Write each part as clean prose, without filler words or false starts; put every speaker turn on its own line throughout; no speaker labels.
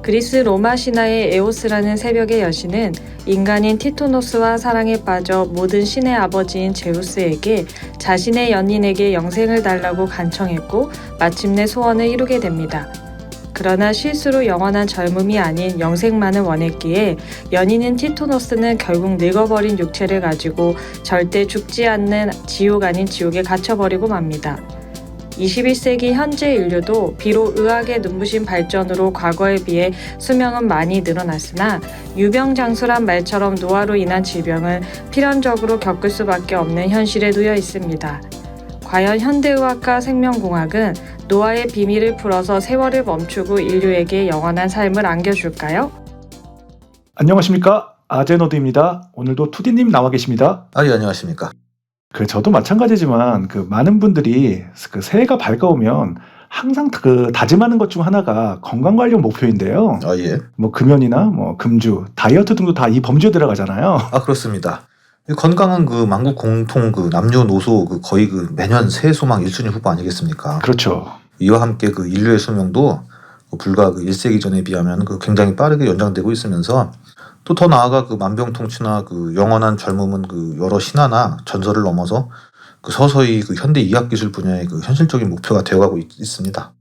그리스 로마 신화의 에오스라는 새벽의 여신은 인간인 티토노스와 사랑에 빠져 모든 신의 아버지인 제우스에게 자신의 연인에게 영생을 달라고 간청했고 마침내 소원을 이루게 됩니다. 그러나 실수로 영원한 젊음이 아닌 영생만을 원했기에 연인인 티토노스는 결국 늙어버린 육체를 가지고 절대 죽지 않는 지옥 아닌 지옥에 갇혀버리고 맙니다. 21세기 현재 인류도 비록 의학의 눈부신 발전으로 과거에 비해 수명은 많이 늘어났으나 유병장수란 말처럼 노화로 인한 질병을 필연적으로 겪을 수밖에 없는 현실에 놓여 있습니다. 과연 현대의학과 생명공학은 노화의 비밀을 풀어서 세월을 멈추고 인류에게 영원한 삶을 안겨줄까요?
안녕하십니까, 아제노드입니다. 오늘도 투디님 나와 계십니다.
예, 안녕하십니까.
저도 마찬가지지만 많은 분들이 새해가 밝아오면 항상 다짐하는 것 중 하나가 건강 관련 목표인데요.
예.
금연이나 금주, 다이어트 등도 다 이 범주에 들어가잖아요.
그렇습니다. 이 건강은 만국 공통 남녀노소 거의 매년 새해 소망 1순위 후보 아니겠습니까?
그렇죠.
이와 함께 인류의 수명도 불과 1세기 전에 비하면 굉장히 빠르게 연장되고 있으면서 또 더 나아가 만병통치나 영원한 젊음은 여러 신화나 전설을 넘어서 서서히 현대 의학기술 분야의 현실적인 목표가 되어가고 있습니다.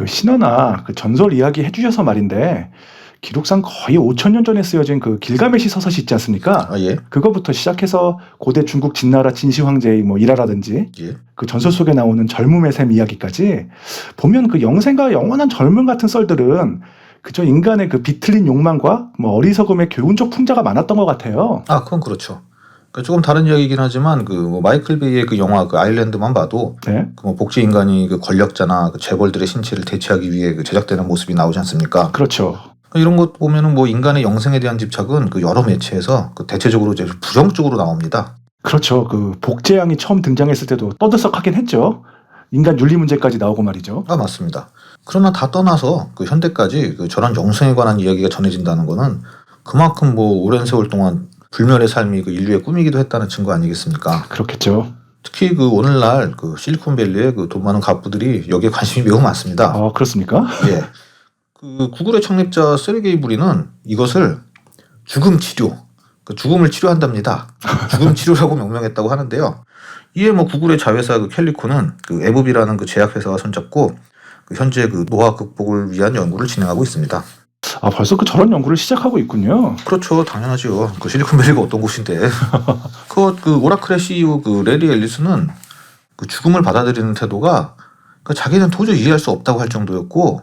신화나 전설 이야기 해주셔서 말인데 기록상 거의 5,000년 전에 쓰여진 길가메시 서사시 있지 않습니까?
예.
그거부터 시작해서 고대 중국 진나라 진시 황제의 일화라든지
예.
전설 속에 나오는 젊음의 셈 이야기까지 보면 영생과 영원한 젊음 같은 썰들은 그저 인간의 비틀린 욕망과 어리석음의 교훈적 풍자가 많았던 것 같아요.
그건 그렇죠. 조금 다른 이야기이긴 하지만 마이클 베이의 영화 아일랜드만 봐도
네.
복제 인간이 권력자나 재벌들의 신체를 대체하기 위해 제작되는 모습이 나오지 않습니까?
그렇죠.
이런 것 보면은 인간의 영생에 대한 집착은 여러 매체에서 대체적으로 이제 부정적으로 나옵니다.
그렇죠. 복제양이 처음 등장했을 때도 떠들썩하긴 했죠. 인간 윤리 문제까지 나오고 말이죠.
맞습니다. 그러나 다 떠나서 현대까지 저런 영생에 관한 이야기가 전해진다는 거는 그만큼 오랜 세월 동안 불멸의 삶이 인류의 꿈이기도 했다는 증거 아니겠습니까?
그렇겠죠.
특히 오늘날 실리콘밸리의 돈 많은 갑부들이 여기에 관심이 매우 많습니다.
그렇습니까?
예. 구글의 창립자 세르게이 브린은 이것을 죽음 치료, 죽음을 치료한답니다. 죽음 치료라고 명명했다고 하는데요. 이에 구글의 자회사 캘리코는 에브비라는 제약회사와 손잡고 현재 노화 극복을 위한 연구를 진행하고 있습니다.
벌써 저런 연구를 시작하고 있군요.
그렇죠. 당연하죠. 실리콘밸리가 어떤 곳인데. 오라클의 CEO 레리 앨리스는 죽음을 받아들이는 태도가 자기는 도저히 이해할 수 없다고 할 정도였고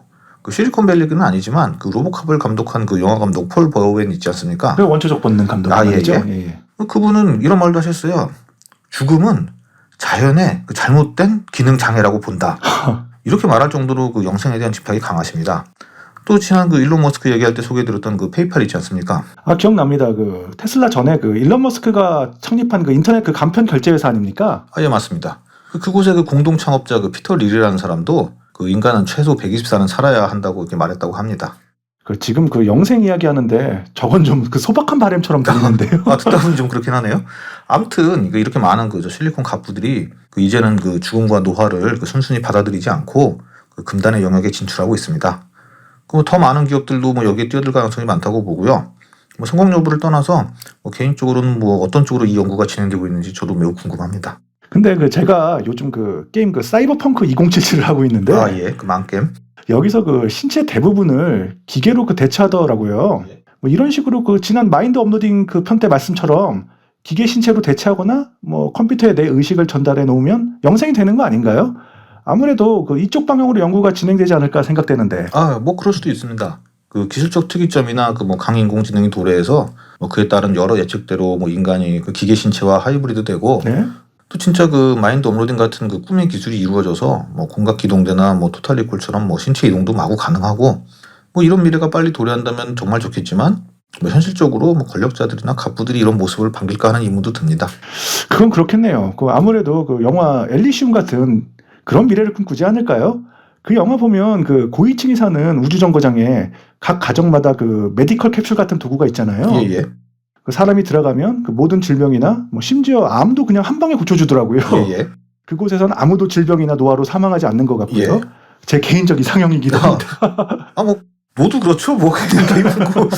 실리콘밸리는 아니지만 로보캅을 감독한 영화 감독 폴 버웬 있지 않습니까?
원초적 본능 감독이죠.
예. 그분은 이런 말도 하셨어요. 죽음은 자연의 잘못된 기능 장애라고 본다. 이렇게 말할 정도로 영생에 대한 집착이 강하십니다. 또 지난 일론 머스크 얘기할 때 소개해드렸던 페이팔 있지 않습니까?
기억납니다. 테슬라 전에 일론 머스크가 창립한 인터넷 간편 결제 회사 아닙니까?
예, 맞습니다. 그곳의 공동 창업자 피터 릴이라는 사람도 인간은 최소 120살은 살아야 한다고 이렇게 말했다고 합니다.
지금 영생 이야기 하는데 저건 좀 소박한 바램처럼 들리는데요.
듣다 보니 좀 그렇긴 하네요. 아무튼 이렇게 많은 실리콘 갑부들이 이제는 죽음과 노화를 순순히 받아들이지 않고 금단의 영역에 진출하고 있습니다. 더 많은 기업들도 여기에 뛰어들 가능성이 많다고 보고요. 성공 여부를 떠나서 개인적으로는 어떤 쪽으로 이 연구가 진행되고 있는지 저도 매우 궁금합니다.
근데 제가 요즘 게임 사이버펑크 2077을 하고 있는데
예, 망게임.
여기서 신체 대부분을 기계로 대체하더라고요.
예.
이런 식으로 지난 마인드 업로딩 편 때 말씀처럼 기계 신체로 대체하거나 컴퓨터에 내 의식을 전달해 놓으면 영생이 되는 거 아닌가요? 아무래도 이쪽 방향으로 연구가 진행되지 않을까 생각되는데.
그럴 수도 있습니다. 기술적 특이점이나 강인공지능이 도래해서 그에 따른 여러 예측대로 인간이 기계 신체와 하이브리드 되고
네?
또 진짜 마인드 업로딩 같은 꿈의 기술이 이루어져서 공각 기동대나 토탈리콜처럼 신체 이동도 마구 가능하고 이런 미래가 빨리 도래한다면 정말 좋겠지만 현실적으로 권력자들이나 갑부들이 이런 모습을 반길까 하는 의문도 듭니다.
그건 그렇겠네요. 아무래도 영화 엘리시움 같은 그런 미래를 꿈꾸지 않을까요? 영화 보면 고위층이 사는 우주정거장에 각 가정마다 메디컬 캡슐 같은 도구가 있잖아요.
예.
사람이 들어가면 모든 질병이나 심지어 암도 그냥 한 방에 고쳐주더라고요.
예.
그곳에선 아무도 질병이나 노화로 사망하지 않는 것 같고요.
예.
제 개인적 이상형이기도 합니다.
모두 그렇죠. 뭐 그냥 게임하고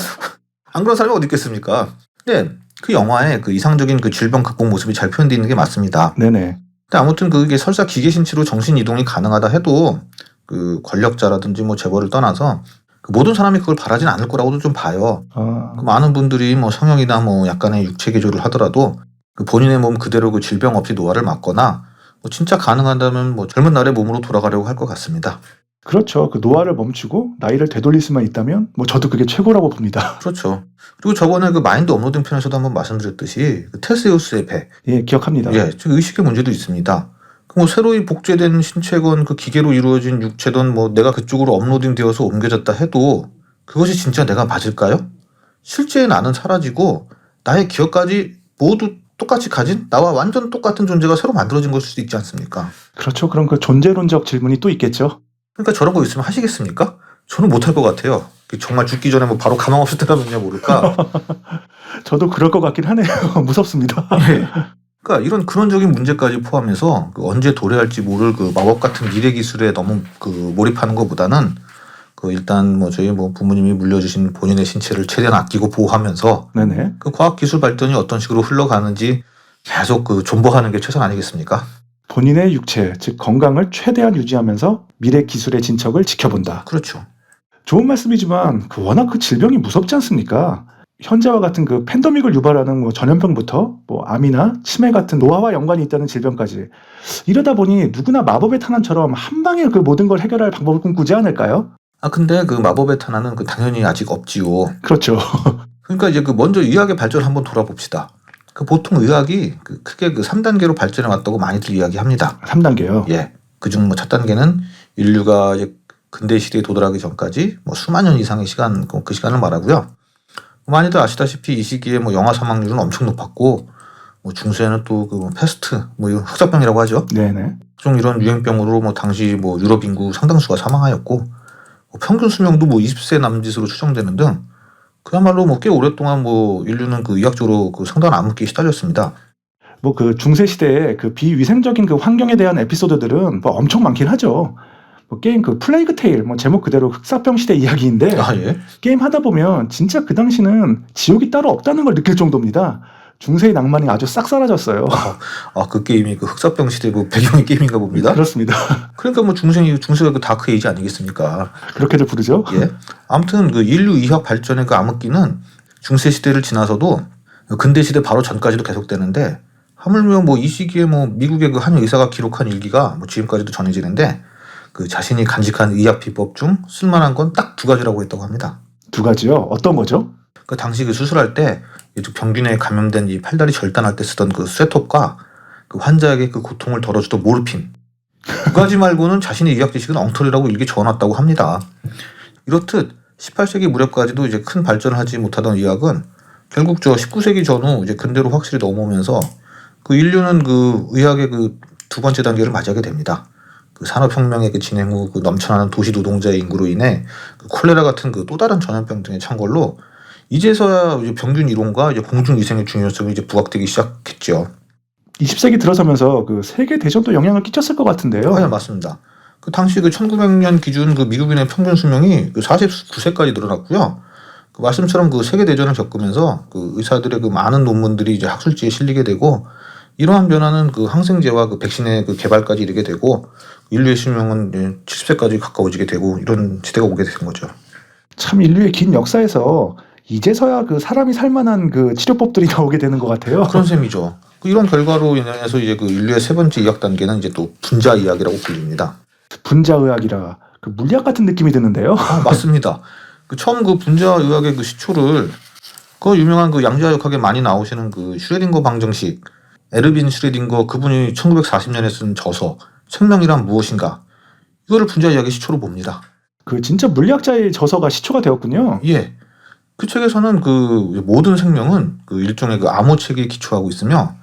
안 그런 사람이 어디 있겠습니까? 근데 그 영화에 그 이상적인 그 질병 극복 모습이 잘 표현되어 있는 게 맞습니다.
네네.
근데 아무튼 그게 설사 기계 신체로 정신 이동이 가능하다 해도 그 권력자라든지 뭐 재벌을 떠나서 그 모든 사람이 그걸 바라진 않을 거라고도 좀 봐요. 그 많은 분들이 뭐 성형이나 뭐 약간의 육체 개조를 하더라도 그 본인의 몸 그대로 그 질병 없이 노화를 막거나 뭐 진짜 가능하다면 뭐 젊은 날의 몸으로 돌아가려고 할 것 같습니다.
그렇죠. 그 노화를 멈추고 나이를 되돌릴 수만 있다면 뭐 저도 그게 최고라고 봅니다.
그렇죠. 그리고 저번에 그 마인드 업로딩 편에서도 한번 말씀드렸듯이 그 테세우스의 배,
예, 기억합니다.
예, 저 의식의 문제도 있습니다. 그 뭐 새로이 복제된 신체건 그 기계로 이루어진 육체든 뭐 내가 그쪽으로 업로딩되어서 옮겨졌다 해도 그것이 진짜 내가 맞을까요? 실제 나는 사라지고 나의 기억까지 모두 똑같이 가진 나와 완전 똑같은 존재가 새로 만들어진 걸 수도 있지 않습니까?
그렇죠. 그럼 그 존재론적 질문이 또 있겠죠.
그러니까 저런 거 있으면 하시겠습니까? 저는 못할 것 같아요. 정말 죽기 전에 뭐 바로 가망 없을 때라면야 모를까.
저도 그럴 것 같긴 하네요. 무섭습니다.
예. 그러니까 이런 근원적인 문제까지 포함해서 그 언제 도래할지 모를 그 마법 같은 미래 기술에 너무 그 몰입하는 것보다는 그 일단 뭐 저희 뭐 부모님이 물려주신 본인의 신체를 최대한 아끼고 보호하면서
네네.
그 과학 기술 발전이 어떤 식으로 흘러가는지 계속 그 존버하는 게 최선 아니겠습니까?
본인의 육체, 즉 건강을 최대한 유지하면서 미래 기술의 진척을 지켜본다.
그렇죠.
좋은 말씀이지만 그 워낙 그 질병이 무섭지 않습니까? 현재와 같은 그 팬데믹을 유발하는 뭐 전염병부터 뭐 암이나 치매 같은 노화와 연관이 있다는 질병까지 이러다 보니 누구나 마법의 탄환처럼 한 방에 그 모든 걸 해결할 방법을 꿈꾸지 않을까요?
아 근데 그 마법의 탄환은 그 당연히 아직 없지요.
그렇죠.
그러니까 이제 그 먼저 의학의 발전을 한번 돌아봅시다. 그 보통 의학이 그 크게 그 3단계로 발전해 왔다고 많이들 이야기합니다.
3단계요.
예. 그중 뭐 첫 단계는 인류가 이제 근대 시대에 도달하기 전까지 뭐 수만 년 이상의 시간, 그 시간을 말하고요. 많이들 아시다시피 이 시기에 뭐 영아 사망률은 엄청 높았고, 뭐 중세에는 또 그 패스트, 뭐 이거 흑사병이라고 하죠.
네네.
좀 이런 유행병으로 뭐 당시 뭐 유럽 인구 상당수가 사망하였고, 뭐 평균 수명도 뭐 20세 남짓으로 추정되는 등 그야말로 뭐 꽤 오랫동안 뭐 인류는 그 의학적으로 그 상당한 암흑기에 시달렸습니다.
뭐 그 중세 시대의 그 비위생적인 그 환경에 대한 에피소드들은 뭐 엄청 많긴 하죠. 뭐 게임 그 플레이그 테일, 뭐 제목 그대로 흑사병 시대 이야기인데
아 예.
게임 하다 보면 진짜 그 당시는 지옥이 따로 없다는 걸 느낄 정도입니다. 중세의 낭만이 아주 싹 사라졌어요.
아 그 게임이 그 흑사병 시대 그 배경의 게임인가 봅니다.
그렇습니다.
그러니까 뭐 중세가 그 다크 에이지 아니겠습니까?
그렇게들 부르죠.
예. 아무튼 그 인류 의학 발전의 그 암흑기는 중세 시대를 지나서도 근대 시대 바로 전까지도 계속되는데 하물며 뭐 이 시기에 뭐 미국의 그 한 의사가 기록한 일기가 뭐 지금까지도 전해지는데 그 자신이 간직한 의학 비법 중 쓸만한 건 딱 두 가지라고 했다고 합니다.
두 가지요. 어떤 거죠?
그 당시 그 수술할 때 병균에 감염된 이 팔다리 절단할 때 쓰던 그 쇠톱과 그 환자에게 그 고통을 덜어주던 모르핀 두 가지 말고는 자신의 의학 지식은 엉터리라고 일기 적어놨다고 합니다. 이렇듯 18세기 무렵까지도 이제 큰 발전을 하지 못하던 의학은 결국 저 19세기 전후 이제 근대로 확실히 넘어오면서 그 인류는 그 의학의 그 두 번째 단계를 맞이하게 됩니다. 그 산업혁명의 그 진행 후 그 넘쳐나는 도시 노동자의 인구로 인해 그 콜레라 같은 그 또 다른 전염병 등의 창궐로 이제서야 이제 병균 이론과 이제 공중위생의 중요성이 이제 부각되기 시작했죠.
20세기 들어서면서 그 세계 대전도 영향을 끼쳤을 것 같은데요.
네, 맞습니다. 그 당시 그 1900년 기준 그 미국인의 평균 수명이 그 49세까지 늘어났고요. 그 말씀처럼 그 세계 대전을 겪으면서 그 의사들의 그 많은 논문들이 이제 학술지에 실리게 되고 이러한 변화는 그 항생제와 그 백신의 그 개발까지 이르게 되고 인류의 수명은 이제 70세까지 가까워지게 되고 이런 시대가 오게 된 거죠.
참 인류의 긴 역사에서 이제서야 그 사람이 살만한 그 치료법들이 나오게 되는 것 같아요.
그런 셈이죠. 이런 결과로 인해서 이제 그 인류의 세 번째 의학 단계는 이제 또 분자 의학이라고 불립니다.
분자의학이라 그 물리학 같은 느낌이 드는데요.
아, 맞습니다. 그 처음 그 분자 의학의 그 시초를 그 유명한 그 양자역학에 많이 나오시는 그 슈레딩거 방정식 에르빈 슈레딩거 그분이 1940년에 쓴 저서 생명이란 무엇인가 이거를 분자 의학의 시초로 봅니다.
그 진짜 물리학자의 저서가 시초가 되었군요.
예. 그 책에서는 그 모든 생명은 그 일종의 그 암호체계에 기초하고 있으며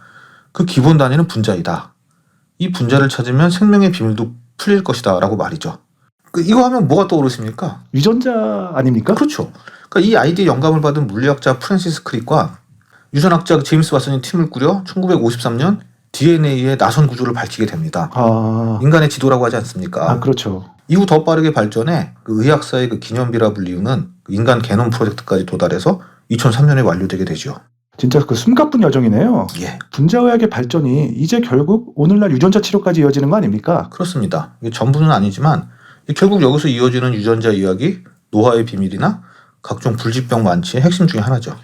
그 기본 단위는 분자이다. 이 분자를 찾으면 생명의 비밀도 풀릴 것이다 라고 말이죠. 이거 하면 뭐가 떠오르십니까?
유전자 아닙니까?
그렇죠. 그러니까 이 아이디에 영감을 받은 물리학자 프랜시스 크릭과 유전학자 제임스 왓슨이 팀을 꾸려 1953년 DNA의 나선 구조를 밝히게 됩니다. 인간의 지도라고 하지 않습니까?
그렇죠.
이후 더 빠르게 발전해 그 의학사의 그 기념비라 불리우는 그 인간 게놈 프로젝트까지 도달해서 2003년에 완료되게 되죠.
진짜 그 숨가쁜 여정이네요.
예,
분자의학의 발전이 이제 결국 오늘날 유전자 치료까지 이어지는 거 아닙니까?
그렇습니다. 이게 전부는 아니지만 결국 여기서 이어지는 유전자 이야기, 노화의 비밀이나 각종 불치병 완치의 핵심 중에 하나죠.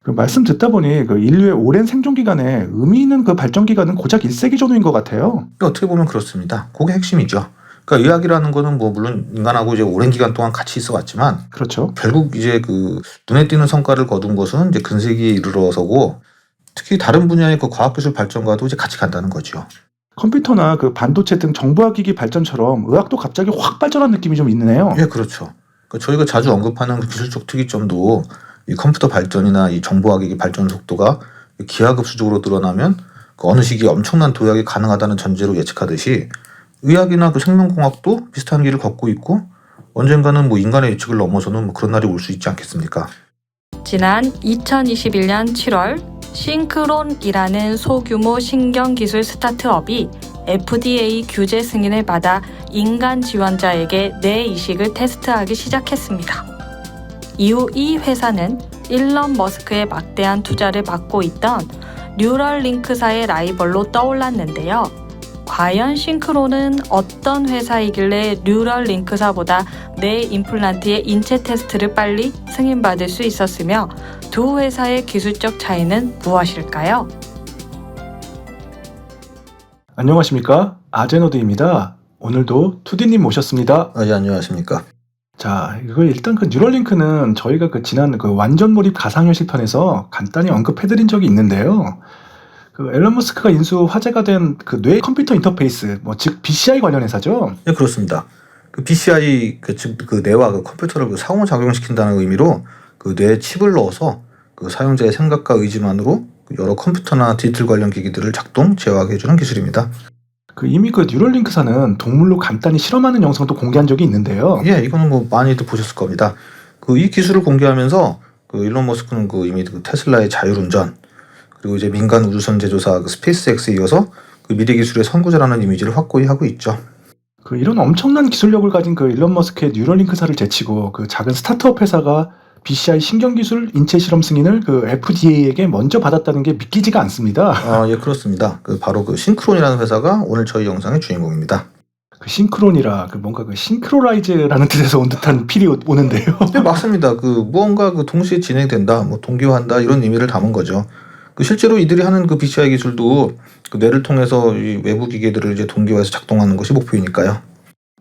그 말씀 듣다 보니 그 인류의 오랜 생존 기간에 의미 있는 그 발전 기간은 고작 1세기 전후인 것 같아요.
어떻게 보면 그렇습니다. 그게 핵심이죠. 그러니까 의학이라는 거는 뭐 물론 인간하고 이제 오랜 기간 동안 같이 있어 왔지만
그렇죠.
결국 이제 그 눈에 띄는 성과를 거둔 것은 이제 근세기에 이르러서고 특히 다른 분야의 그 과학기술 발전과도 이제 같이 간다는 거죠.
컴퓨터나 그 반도체 등 정보화기기 발전처럼 의학도 갑자기 확 발전한 느낌이 좀 있네요.
예, 그렇죠. 그러니까 저희가 자주 언급하는 그 기술적 특이점도 이 컴퓨터 발전이나 이 정보화기기 발전 속도가 기하급수적으로 늘어나면 그 어느 시기에 엄청난 도약이 가능하다는 전제로 예측하듯이 의학이나 그 생명공학도 비슷한 길을 걷고 있고 언젠가는 뭐 인간의 예측을 넘어서는 뭐 그런 날이 올 수 있지 않겠습니까?
지난 2021년 7월 싱크론이라는 소규모 신경기술 스타트업이 FDA 규제 승인을 받아 인간 지원자에게 뇌 이식을 테스트하기 시작했습니다. 이후 이 회사는 일론 머스크의 막대한 투자를 받고 있던 뉴럴링크사의 라이벌로 떠올랐는데요. 과연 싱크론은 어떤 회사이길래 뉴럴링크사보다 뇌 임플란트의 인체 테스트를 빨리 승인받을 수 있었으며 두 회사의 기술적 차이는 무엇일까요?
안녕하십니까? 아제노드입니다. 오늘도 투디님 모셨습니다.
예, 안녕하십니까?
자, 이거 일단 그 뉴럴링크는 저희가 그 지난 그 완전 몰입 가상현실 편에서 간단히 언급해드린 적이 있는데요. 그 앨런 머스크가 인수 화제가 된 그 뇌 컴퓨터 인터페이스, 뭐 즉 BCI 관련 회사죠.
예, 그렇습니다. 그 BCI 즉 그 뇌와 그 컴퓨터를 그 상호작용시킨다는 의미로 그 뇌에 칩을 넣어서 그 사용자의 생각과 의지만으로 여러 컴퓨터나 디지털 관련 기기들을 작동, 제어하게 해주는 기술입니다.
그 이미 그 뉴럴링크사는 동물로 간단히 실험하는 영상도 공개한 적이 있는데요.
예, 이거는 뭐 많이들 보셨을 겁니다. 그 이 기술을 공개하면서 그 일론 머스크는 그 이미 그 테슬라의 자율운전 그리고 이제 민간 우주선 제조사 그 스페이스X에 이어서 그 미래 기술의 선구자라는 이미지를 확고히 하고 있죠.
그 이런 엄청난 기술력을 가진 그 일론 머스크의 뉴럴링크사를 제치고 그 작은 스타트업 회사가 BCI 신경기술 인체 실험 승인을 그 FDA에게 먼저 받았다는 게 믿기지가 않습니다.
아, 예, 그렇습니다. 그 바로 그 싱크론이라는 회사가 오늘 저희 영상의 주인공입니다.
그 싱크론이라 그 뭔가 그 싱크로라이즈라는 뜻에서 온 듯한 필이 오는데요.
네, 맞습니다. 그 무언가 그 동시에 진행된다, 뭐 동기화한다 이런 의미를 담은 거죠. 그 실제로 이들이 하는 그 BCI 기술도 그 뇌를 통해서 이 외부 기계들을 이제 동기화해서 작동하는 것이 목표이니까요.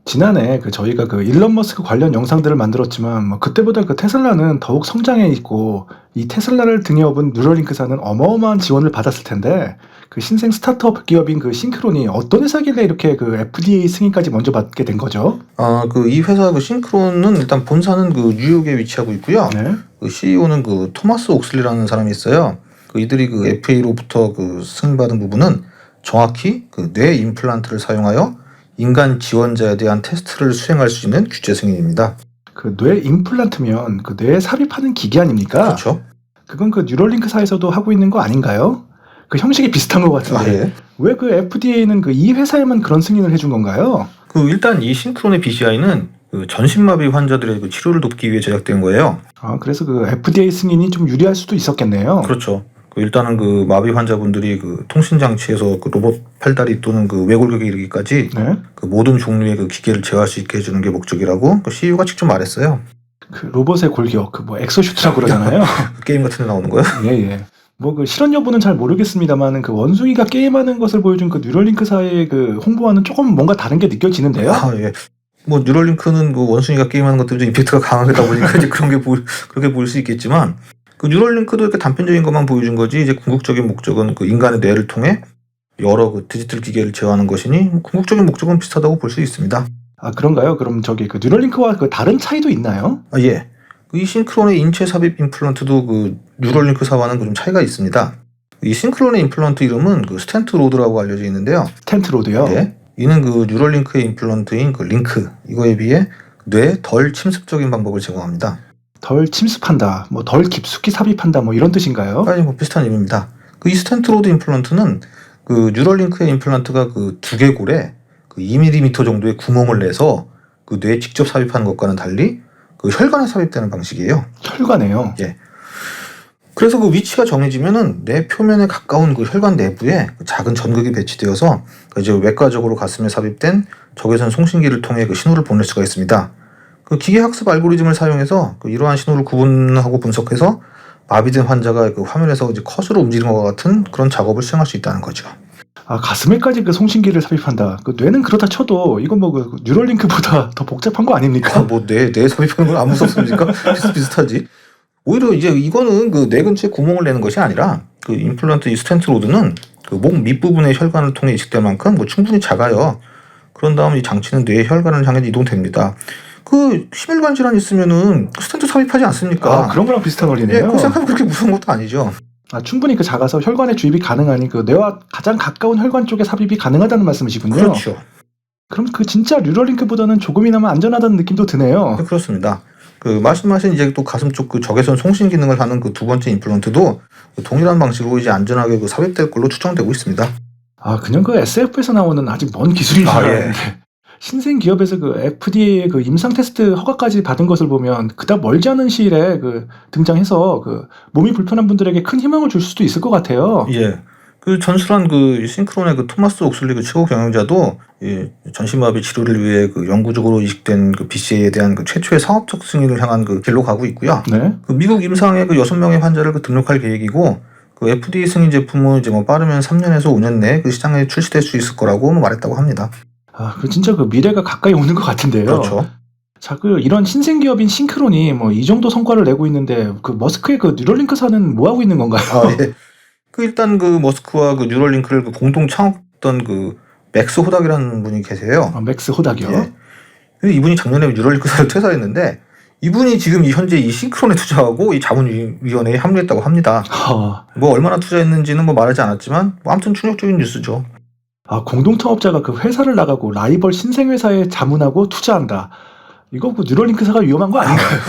지난해 그 저희가 그 일론 머스크 관련 영상들을 만들었지만 뭐 그때보다 그 테슬라는 더욱 성장해 있고 이 테슬라를 등에 업은 뉴럴링크사는 어마어마한 지원을 받았을 텐데 그 신생 스타트업 기업인 그 싱크론이 어떤 회사길래 이렇게 그 FDA 승인까지 먼저 받게 된 거죠?
아, 그 이 회사 그 싱크론은 일단 본사는 그 뉴욕에 위치하고 있고요.
네.
그 CEO는 그 토마스 옥슬리라는 사람이 있어요. 그 이들이 그 FA로부터 그 승인받은 부분은 정확히 그 뇌 임플란트를 사용하여 인간 지원자에 대한 테스트를 수행할 수 있는 규제 승인입니다.
그 뇌 임플란트면 그 뇌에 삽입하는 기기 아닙니까?
그렇죠.
그건 그 뉴럴링크사에서도 하고 있는 거 아닌가요? 그 형식이 비슷한 것 같은데
아, 예.
왜 그 FDA는 그 이 회사에만 그런 승인을 해준 건가요?
그 일단 이 싱크론의 BCI는 그 전신마비 환자들의 그 치료를 돕기 위해 제작된 거예요.
아, 그래서 그 FDA 승인이 좀 유리할 수도 있었겠네요.
그렇죠. 그 일단은 그 마비 환자분들이 그 통신 장치에서 그 로봇 팔다리 또는 그 외골격에 이르기까지
네.
그 모든 종류의 그 기계를 제어할 수 있게 해주는 게 목적이라고 그 CEO가 직접 말했어요.
그 로봇의 골격, 그 뭐 엑소슈트라고 그러잖아요.
그 게임 같은 데 나오는 거요?
예. 뭐 그 실현 여부는 잘 모르겠습니다만은 그 원숭이가 게임하는 것을 보여준 그 뉴럴링크사의 그 홍보와는 조금 뭔가 다른 게 느껴지는데요.
아, 예. 뭐 뉴럴링크는 그 원숭이가 게임하는 것들이 좀 임팩트가 강하다 보니까 이제 그런 게 그렇게 보일 수 있겠지만 그 뉴럴링크도 이렇게 단편적인 것만 보여준 거지 이제 궁극적인 목적은 그 인간의 뇌를 통해 여러 그 디지털 기계를 제어하는 것이니 궁극적인 목적은 비슷하다고 볼 수 있습니다.
아, 그런가요? 그럼 저기 그 뉴럴링크와 그 다른 차이도 있나요?
아, 예. 이 싱크론의 인체 삽입 임플란트도 그 뉴럴링크사와는 좀 차이가 있습니다. 이 싱크론의 임플란트 이름은 그 스탠트 로드라고 알려져 있는데요.
스탠트 로드요.
예. 이는 그 뉴럴링크의 임플란트인 그 링크 이거에 비해 뇌에 덜 침습적인 방법을 제공합니다.
덜 침습한다, 뭐 덜 깊숙이 삽입한다, 뭐 이런 뜻인가요?
아니 뭐 비슷한 의미입니다. 그 이 스탠트 로드 임플란트는 그 뉴럴링크의 임플란트가 그 두개골에 그 2mm 정도의 구멍을 내서 그 뇌에 직접 삽입하는 것과는 달리 그 혈관에 삽입되는 방식이에요.
혈관에요.
예. 그래서 그 위치가 정해지면은 뇌 표면에 가까운 그 혈관 내부에 그 작은 전극이 배치되어서 이제 외과적으로 가슴에 삽입된 적외선 송신기를 통해 그 신호를 보낼 수가 있습니다. 그 기계 학습 알고리즘을 사용해서 그 이러한 신호를 구분하고 분석해서 마비된 환자가 그 화면에서 이제 컷으로 움직이는 것과 같은 그런 작업을 수행할 수 있다는 거죠.
아, 가슴에까지 그 송신기를 삽입한다. 그 뇌는 그렇다 쳐도 이건 뭐 그 뉴럴링크보다 더 복잡한 거 아닙니까?
뭐 뇌 삽입하는 건 안 무섭습니까? 비슷비슷하지. 오히려 이제 이거는 그 뇌 근처에 구멍을 내는 것이 아니라 그 임플란트 이 스텐트 로드는 그 목 밑부분의 혈관을 통해 이식될 만큼 뭐 충분히 작아요. 그런 다음 이 장치는 뇌의 혈관을 향해 이동됩니다. 그 심혈관 질환 있으면은 스텐트 삽입하지 않습니까?
아, 그런 거랑 비슷한
예,
원리네요.
그거 생각하면 그렇게 무서운 것도 아니죠.
아, 충분히 그 작아서 혈관에 주입이 가능하니 그 뇌와 가장 가까운 혈관 쪽에 삽입이 가능하다는 말씀이시군요.
그렇죠.
그럼 그 진짜 뉴럴링크보다는 조금이나마 안전하다는 느낌도 드네요.
네, 그렇습니다. 그 말씀하신 이제 또 가슴 쪽 그 적외선 송신 기능을 하는 그 두 번째 임플란트도 그 동일한 방식으로 이제 안전하게 그 삽입될 걸로 추정되고 있습니다.
아, 그냥 그 SF에서 나오는 아직 먼 기술인 줄
아, 예.
알았는데 신생 기업에서 그 FDA 그 임상 테스트 허가까지 받은 것을 보면 그닥 멀지 않은 시일에 그 등장해서 그 몸이 불편한 분들에게 큰 희망을 줄 수도 있을 것 같아요.
예. 그 전술한 그 싱크론의 그 토마스 옥슬리 그 최고 경영자도 이 전신마비 치료를 위해 그 영구적으로 이식된 그 BCA에 대한 그 최초의 상업적 승인을 향한 그 길로 가고 있고요.
네.
그 미국 임상에 그 6명의 환자를 그 등록할 계획이고 그 FDA 승인 제품은 이제 뭐 빠르면 3년에서 5년 내에 그 시장에 출시될 수 있을 거라고 말했다고 합니다.
아, 그 진짜 그 미래가 가까이 오는 것 같은데요.
그렇죠.
자, 그 이런 신생 기업인 싱크론이 뭐 이 정도 성과를 내고 있는데 그 머스크의 그 뉴럴링크사는 뭐 하고 있는 건가요?
아, 예. 그 일단 그 머스크와 그 뉴럴링크를 그 공동 창업했던 그 맥스 호닥이라는 분이 계세요.
아, 맥스 호닥이요.
예. 근데 이분이 작년에 뉴럴링크사를 퇴사했는데 이분이 지금 현재 이 싱크론에 투자하고 이 자문위원회에 합류했다고 합니다. 뭐 얼마나 투자했는지는 뭐 말하지 않았지만 뭐 아무튼 충격적인 뉴스죠.
아, 공동창업자가 그 회사를 나가고 라이벌 신생 회사에 자문하고 투자한다. 이거 그 뉴럴링크사가 위험한 거 아닌가요?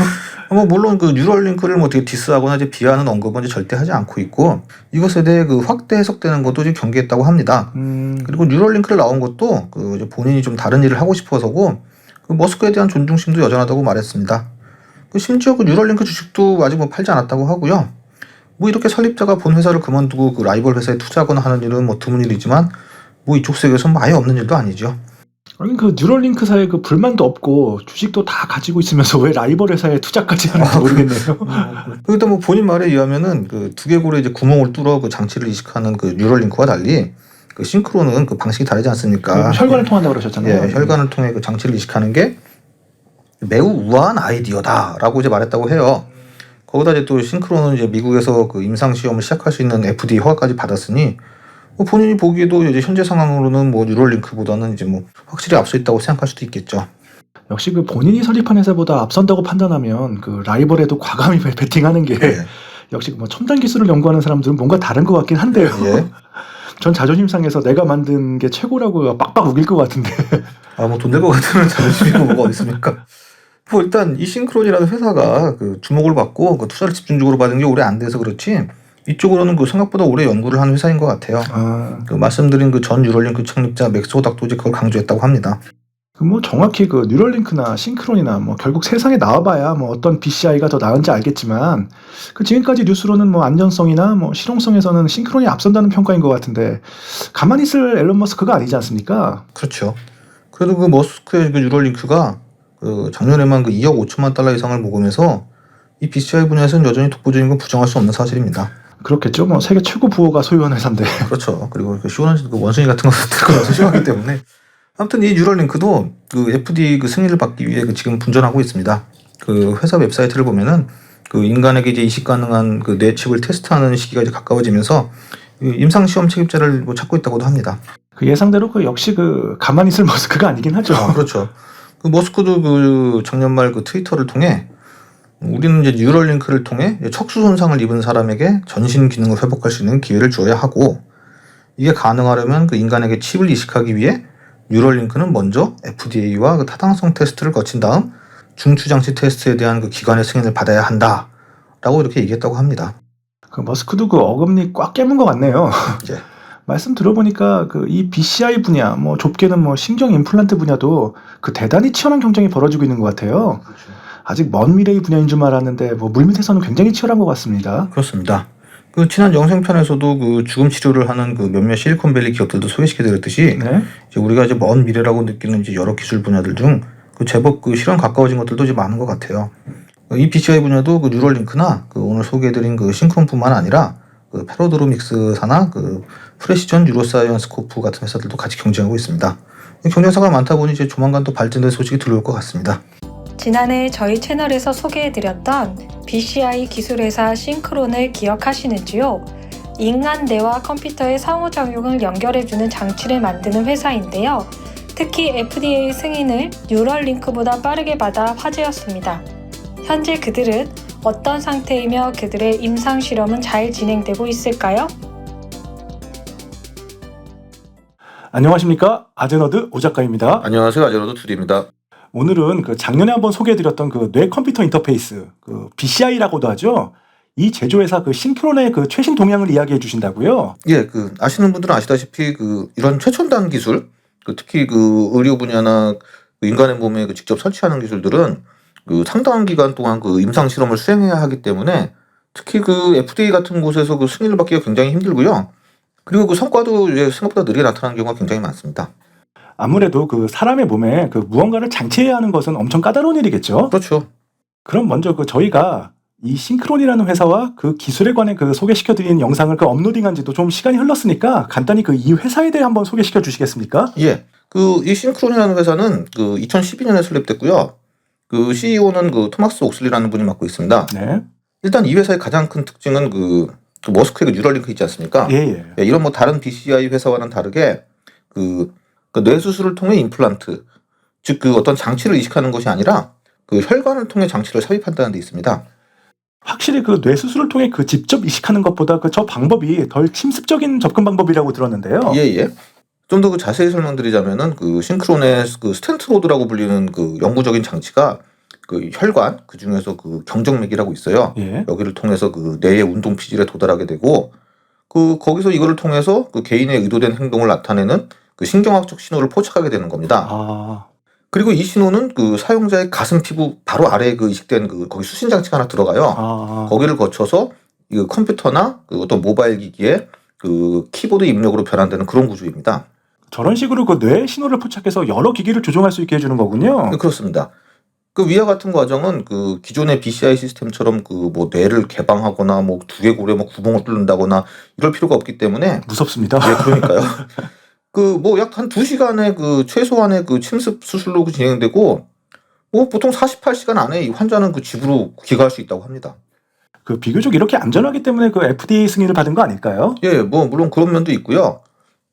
뭐 물론 그 뉴럴링크를 뭐 되게 디스하거나 이제 비하하는 언급은 이제 절대 하지 않고 있고 이것에 대해 그 확대 해석되는 것도 이제 경계했다고 합니다. 그리고 뉴럴링크를 나온 것도 그 이제 본인이 좀 다른 일을 하고 싶어서고 그 머스크에 대한 존중심도 여전하다고 말했습니다. 그 심지어 그 뉴럴링크 주식도 아직 뭐 팔지 않았다고 하고요. 뭐 이렇게 설립자가 본 회사를 그만두고 그 라이벌 회사에 투자하거나 하는 일은 뭐 드문 일이지만 뭐 이쪽 세계에서는 아예 없는 일도 아니죠.
아니 그 뉴럴링크사에 그 불만도 없고 주식도 다 가지고 있으면서 왜 라이벌 회사에 투자까지 하는지 모르겠네요.
일단 뭐 본인 말에 의하면은 그 두개골에 이제 구멍을 뚫어 그 장치를 이식하는 그 뉴럴링크와 달리 그 싱크론은 그 방식이 다르지 않습니까?
혈관을 통한다고 그러셨잖아요.
예, 혈관을 통해 그 장치를 이식하는 게 매우 우아한 아이디어다라고 이제 말했다고 해요. 거기다 이제 또 싱크론은 이제 미국에서 그 임상 시험을 시작할 수 있는 FDA 허가까지 받았으니 뭐 본인이 보기에도 이제 현재 상황으로는 뭐 뉴럴링크보다는 이제 뭐 확실히 앞서 있다고 생각할 수도 있겠죠.
역시 그 본인이 설립한 회사보다 앞선다고 판단하면 그 라이벌에도 과감히 배팅하는 게
예.
역시 뭐 첨단 기술을 연구하는 사람들은 뭔가 다른 것 같긴 한데요.
예.
전 자존심 상해서 내가 만든 게 최고라고 빡빡 우길 것 같은데.
아, 뭐 돈 낼 것 같으면 자존심이 뭐가 어디 있습니까? 뭐 일단 이 싱크론이라는 회사가 그 주목을 받고 그 투자를 집중적으로 받은 게 오래 안 돼서 그렇지 이쪽으로는 그 생각보다 오래 연구를 한 회사인 것 같아요. 그 말씀드린 그 전 뉴럴링크 창립자 맥스 호닥도 이제 그걸 강조했다고 합니다.
뭐 정확히 그 뉴럴링크나 싱크론이나 뭐 결국 세상에 나와봐야 뭐 어떤 BCI가 더 나은지 알겠지만 그 지금까지 뉴스로는 뭐 안전성이나 뭐 실용성에서는 싱크론이 앞선다는 평가인 것 같은데 가만히 있을 앨런 머스크가 아니지 않습니까?
그렇죠. 그래도 그 머스크의 그 뉴럴링크가 그 작년에만 그 2억 5천만 달러 이상을 모금해서 이 BCI 분야에서는 여전히 독보적인 건 부정할 수 없는 사실입니다.
그렇겠죠. 뭐 세계 최고 부호가 소유한 회사인데.
그렇죠. 그리고 그 시원한 그 원숭이 같은 거 들고 나서 시원하기 때문에 아무튼 이 뉴럴링크도 그 FDA 그 승인을 받기 위해 그 지금 분전하고 있습니다. 그 회사 웹사이트를 보면은 그 인간에게 이제 이식 가능한 그 뇌칩을 테스트하는 시기가 이제 가까워지면서 그 임상 시험 책임자를 뭐 찾고 있다고도 합니다.
그 예상대로 그 역시 그 가만히 있을 머스크가 아니긴 하죠.
아, 그렇죠. 그 머스크도 그 작년 말 그 트위터를 통해 우리는 이제 뉴럴링크를 통해 척수 손상을 입은 사람에게 전신 기능을 회복할 수 있는 기회를 주어야 하고 이게 가능하려면 그 인간에게 칩을 이식하기 위해 뉴럴링크는 먼저 FDA와 그 타당성 테스트를 거친 다음 중추장치 테스트에 대한 그 기관의 승인을 받아야 한다라고 이렇게 얘기했다고 합니다.
그 머스크도 그 어금니 꽉 깨문 것 같네요.
예.
말씀 들어보니까 그 이 BCI 분야, 뭐 좁게는 뭐 신경 임플란트 분야도 그 대단히 치열한 경쟁이 벌어지고 있는 것 같아요. 아직 먼 미래의 분야인 줄 알았는데 뭐 물밑에서는 굉장히 치열한 것 같습니다.
그렇습니다. 그 지난 영상편에서도 그 죽음 치료를 하는 그 몇몇 실리콘밸리 기업들도 소개시켜드렸듯이
네.
이제 우리가 이제 먼 미래라고 느끼는 이제 여러 기술 분야들 중 그 제법 그 실현 가까워진 것들도 이제 많은 것 같아요. 이 BCI 분야도 그 뉴럴링크나 그 오늘 소개해드린 그 싱크론뿐만 아니라 그 패러드로믹스사나 그 프레시전 뉴로사이언스 코프 같은 회사들도 같이 경쟁하고 있습니다. 경쟁사가 많다 보니 이제 조만간 또 발전된 소식이 들어올 것 같습니다.
지난해 저희 채널에서 소개해드렸던 BCI 기술회사 싱크론을 기억하시는지요? 인간 뇌와 컴퓨터의 상호작용을 연결해주는 장치를 만드는 회사인데요. 특히 FDA 승인을 뉴럴링크보다 빠르게 받아 화제였습니다. 현재 그들은 어떤 상태이며 그들의 임상실험은 잘 진행되고 있을까요?
안녕하십니까? 아제너드 오 작가입니다.
안녕하세요. 아제로도 둘입니다.
오늘은 그 작년에 한번 소개해드렸던 그 뇌 컴퓨터 인터페이스, 그 BCI라고도 하죠. 이 제조회사 그 싱크론의 그 최신 동향을 이야기해 주신다고요?
예, 그 아시는 분들은 아시다시피 그 이런 최첨단 기술, 그 특히 그 의료 분야나 그 인간의 몸에 그 직접 설치하는 기술들은 그 상당한 기간 동안 그 임상 실험을 수행해야 하기 때문에 특히 그 FDA 같은 곳에서 그 승인을 받기가 굉장히 힘들고요. 그리고 그 성과도 이제 생각보다 느리게 나타나는 경우가 굉장히 많습니다.
아무래도 그 사람의 몸에 그 무언가를 장치해야 하는 것은 엄청 까다로운 일이겠죠.
그렇죠.
그럼 먼저 그 저희가 이 싱크론이라는 회사와 그 기술에 관해 그 소개시켜드린 영상을 그 업로딩한 지도 좀 시간이 흘렀으니까 간단히 그 이 회사에 대해 한번 소개시켜 주시겠습니까?
예, 그 이 싱크론이라는 회사는 그 2012년에 설립됐고요. 그 CEO는 그 토마스 옥슬리라는 분이 맡고 있습니다.
네.
일단 이 회사의 가장 큰 특징은 그 머스크의 그 뉴럴링크 있지 않습니까?
예.
예, 이런 뭐 다른 BCI 회사와는 다르게 그 뇌수술을 통해 임플란트, 즉 그 어떤 장치를 이식하는 것이 아니라 그 혈관을 통해 장치를 삽입한다는 데 있습니다.
확실히 그 뇌 수술을 통해 그 직접 이식하는 것보다 그 저 방법이 덜 침습적인 접근 방법이라고 들었는데요.
예. 좀 더 그 자세히 설명드리자면은 그 싱크론의 그 스텐트 로드라고 불리는 그 영구적인 장치가 그 혈관, 그 중에서 그 경정맥이라고 있어요.
예.
여기를 통해서 그 뇌의 운동 피질에 도달하게 되고 그 거기서 이거를 통해서 그 개인의 의도된 행동을 나타내는 그 신경학적 신호를 포착하게 되는 겁니다.
아,
그리고 이 신호는 그 사용자의 가슴 피부 바로 아래에 그 이식된 그 거기 수신 장치가 하나 들어가요. 거기를 거쳐서 이 컴퓨터나 그 어떤 모바일 기기에 그 키보드 입력으로 변환되는 그런 구조입니다.
저런 식으로 그 뇌 신호를 포착해서 여러 기기를 조종할 수 있게 해주는 거군요.
네, 그렇습니다. 그 위와 같은 과정은 그 기존의 BCI 시스템처럼 그 뭐 뇌를 개방하거나 뭐 두개골에 뭐 구멍을 뚫는다거나 이럴 필요가 없기 때문에
무섭습니다.
예, 그러니까요. 그 뭐 약 한 2시간의 그 최소한의 그 침습 수술로 진행되고 뭐 보통 48시간 안에 이 환자는 그 집으로 귀가할 수 있다고 합니다.
그 비교적 이렇게 안전하기 때문에 그 FDA 승인을 받은 거 아닐까요?
예, 뭐 물론 그런 면도 있고요.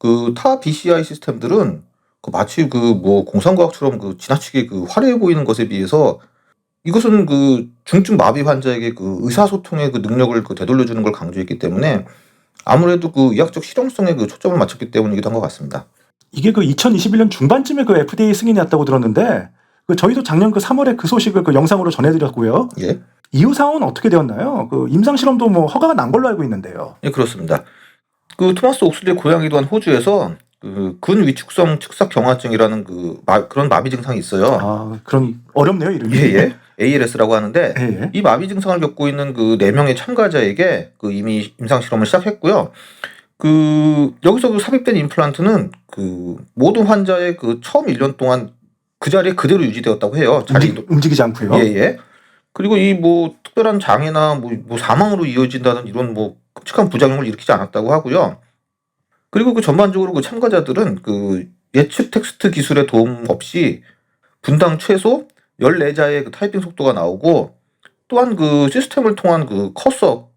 그 타 BCI 시스템들은 그 마치 그 뭐 공상과학처럼 그 지나치게 그 화려해 보이는 것에 비해서 이것은 그 중증 마비 환자에게 그 의사소통의 그 능력을 그 되돌려주는 걸 강조했기 때문에 아무래도 그 의학적 실용성에 그 초점을 맞췄기 때문이기도 한 것 같습니다.
이게 그 2021년 중반쯤에 그 FDA 승인이 났다고 들었는데 그 저희도 작년 그 3월에 그 소식을 그 영상으로 전해드렸고요.
예,
이후 상황은 어떻게 되었나요? 그 임상 실험도 뭐 허가가 난 걸로 알고 있는데요.
예, 그렇습니다. 그 토마스 옥슬리의 고향이기도 한 호주에서 그 근위축성 측삭 경화증이라는 그런 마비 증상이 있어요.
아, 그럼 어렵네요 이름이.
예. ALS라고 하는데
예.
이 마비 증상을 겪고 있는 그 4명의 참가자에게 그 이미 임상 실험을 시작했고요. 그 여기서 그 삽입된 임플란트는 그 모든 환자의 그 처음 1년 동안 그 자리에 그대로 유지되었다고 해요.
움직이지 않고요.
예. 그리고 이 뭐 특별한 장애나 뭐 사망으로 이어진다는 이런 뭐 끔찍한 부작용을 일으키지 않았다고 하고요. 그리고 그 전반적으로 그 참가자들은 그 예측 텍스트 기술의 도움 없이 분당 최소 14자의 그 타이핑 속도가 나오고 또한 그 시스템을 통한 그 커서,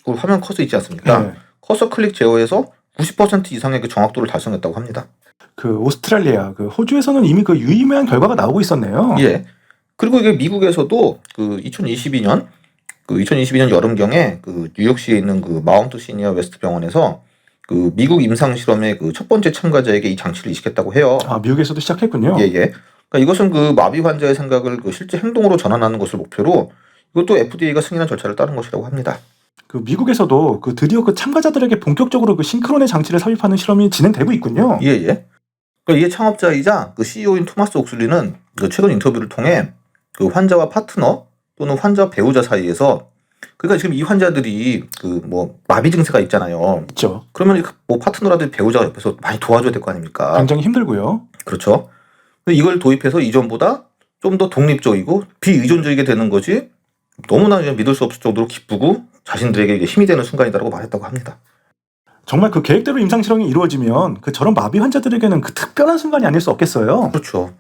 그 화면 커서 있지 않습니까?
네.
커서 클릭 제어에서 90% 이상의 그 정확도를 달성했다고 합니다.
그 오스트랄리아, 그 호주에서는 이미 그 유의미한 결과가 나오고 있었네요.
예. 그리고 이게 미국에서도 그 2022년 여름경에 그 뉴욕시에 있는 그 마운트 시니어 웨스트 병원에서 그 미국 임상 실험의 그 첫 번째 참가자에게 이 장치를 이식했다고 해요.
아, 미국에서도 시작했군요.
예. 그러니까 이것은 그 마비 환자의 생각을 그 실제 행동으로 전환하는 것을 목표로 이것도 FDA가 승인한 절차를 따른 것이라고 합니다.
그 미국에서도 그 드디어 그 참가자들에게 본격적으로 그 싱크론의 장치를 삽입하는 실험이 진행되고 있군요.
예, 예. 그러니까 이게 창업자이자 그 CEO인 토마스 옥슬리는 그 최근 인터뷰를 통해 그 환자와 파트너 또는 환자 배우자 사이에서 그러니까 지금 이 환자들이 그 뭐 마비 증세가 있잖아요.
있죠.
그러면 뭐 파트너라든지 배우자가 옆에서 많이 도와줘야 될 거 아닙니까?
굉장히 힘들고요.
그렇죠. 근데 이걸 도입해서 이전보다 좀 더 독립적이고 비의존적이게 되는 것이 너무나 그냥 믿을 수 없을 정도로 기쁘고 자신들에게 이게 힘이 되는 순간이다라고 말했다고 합니다.
정말 그 계획대로 임상실험이 이루어지면 그 저런 마비 환자들에게는 그 특별한 순간이 아닐 수 없겠어요.
그렇죠.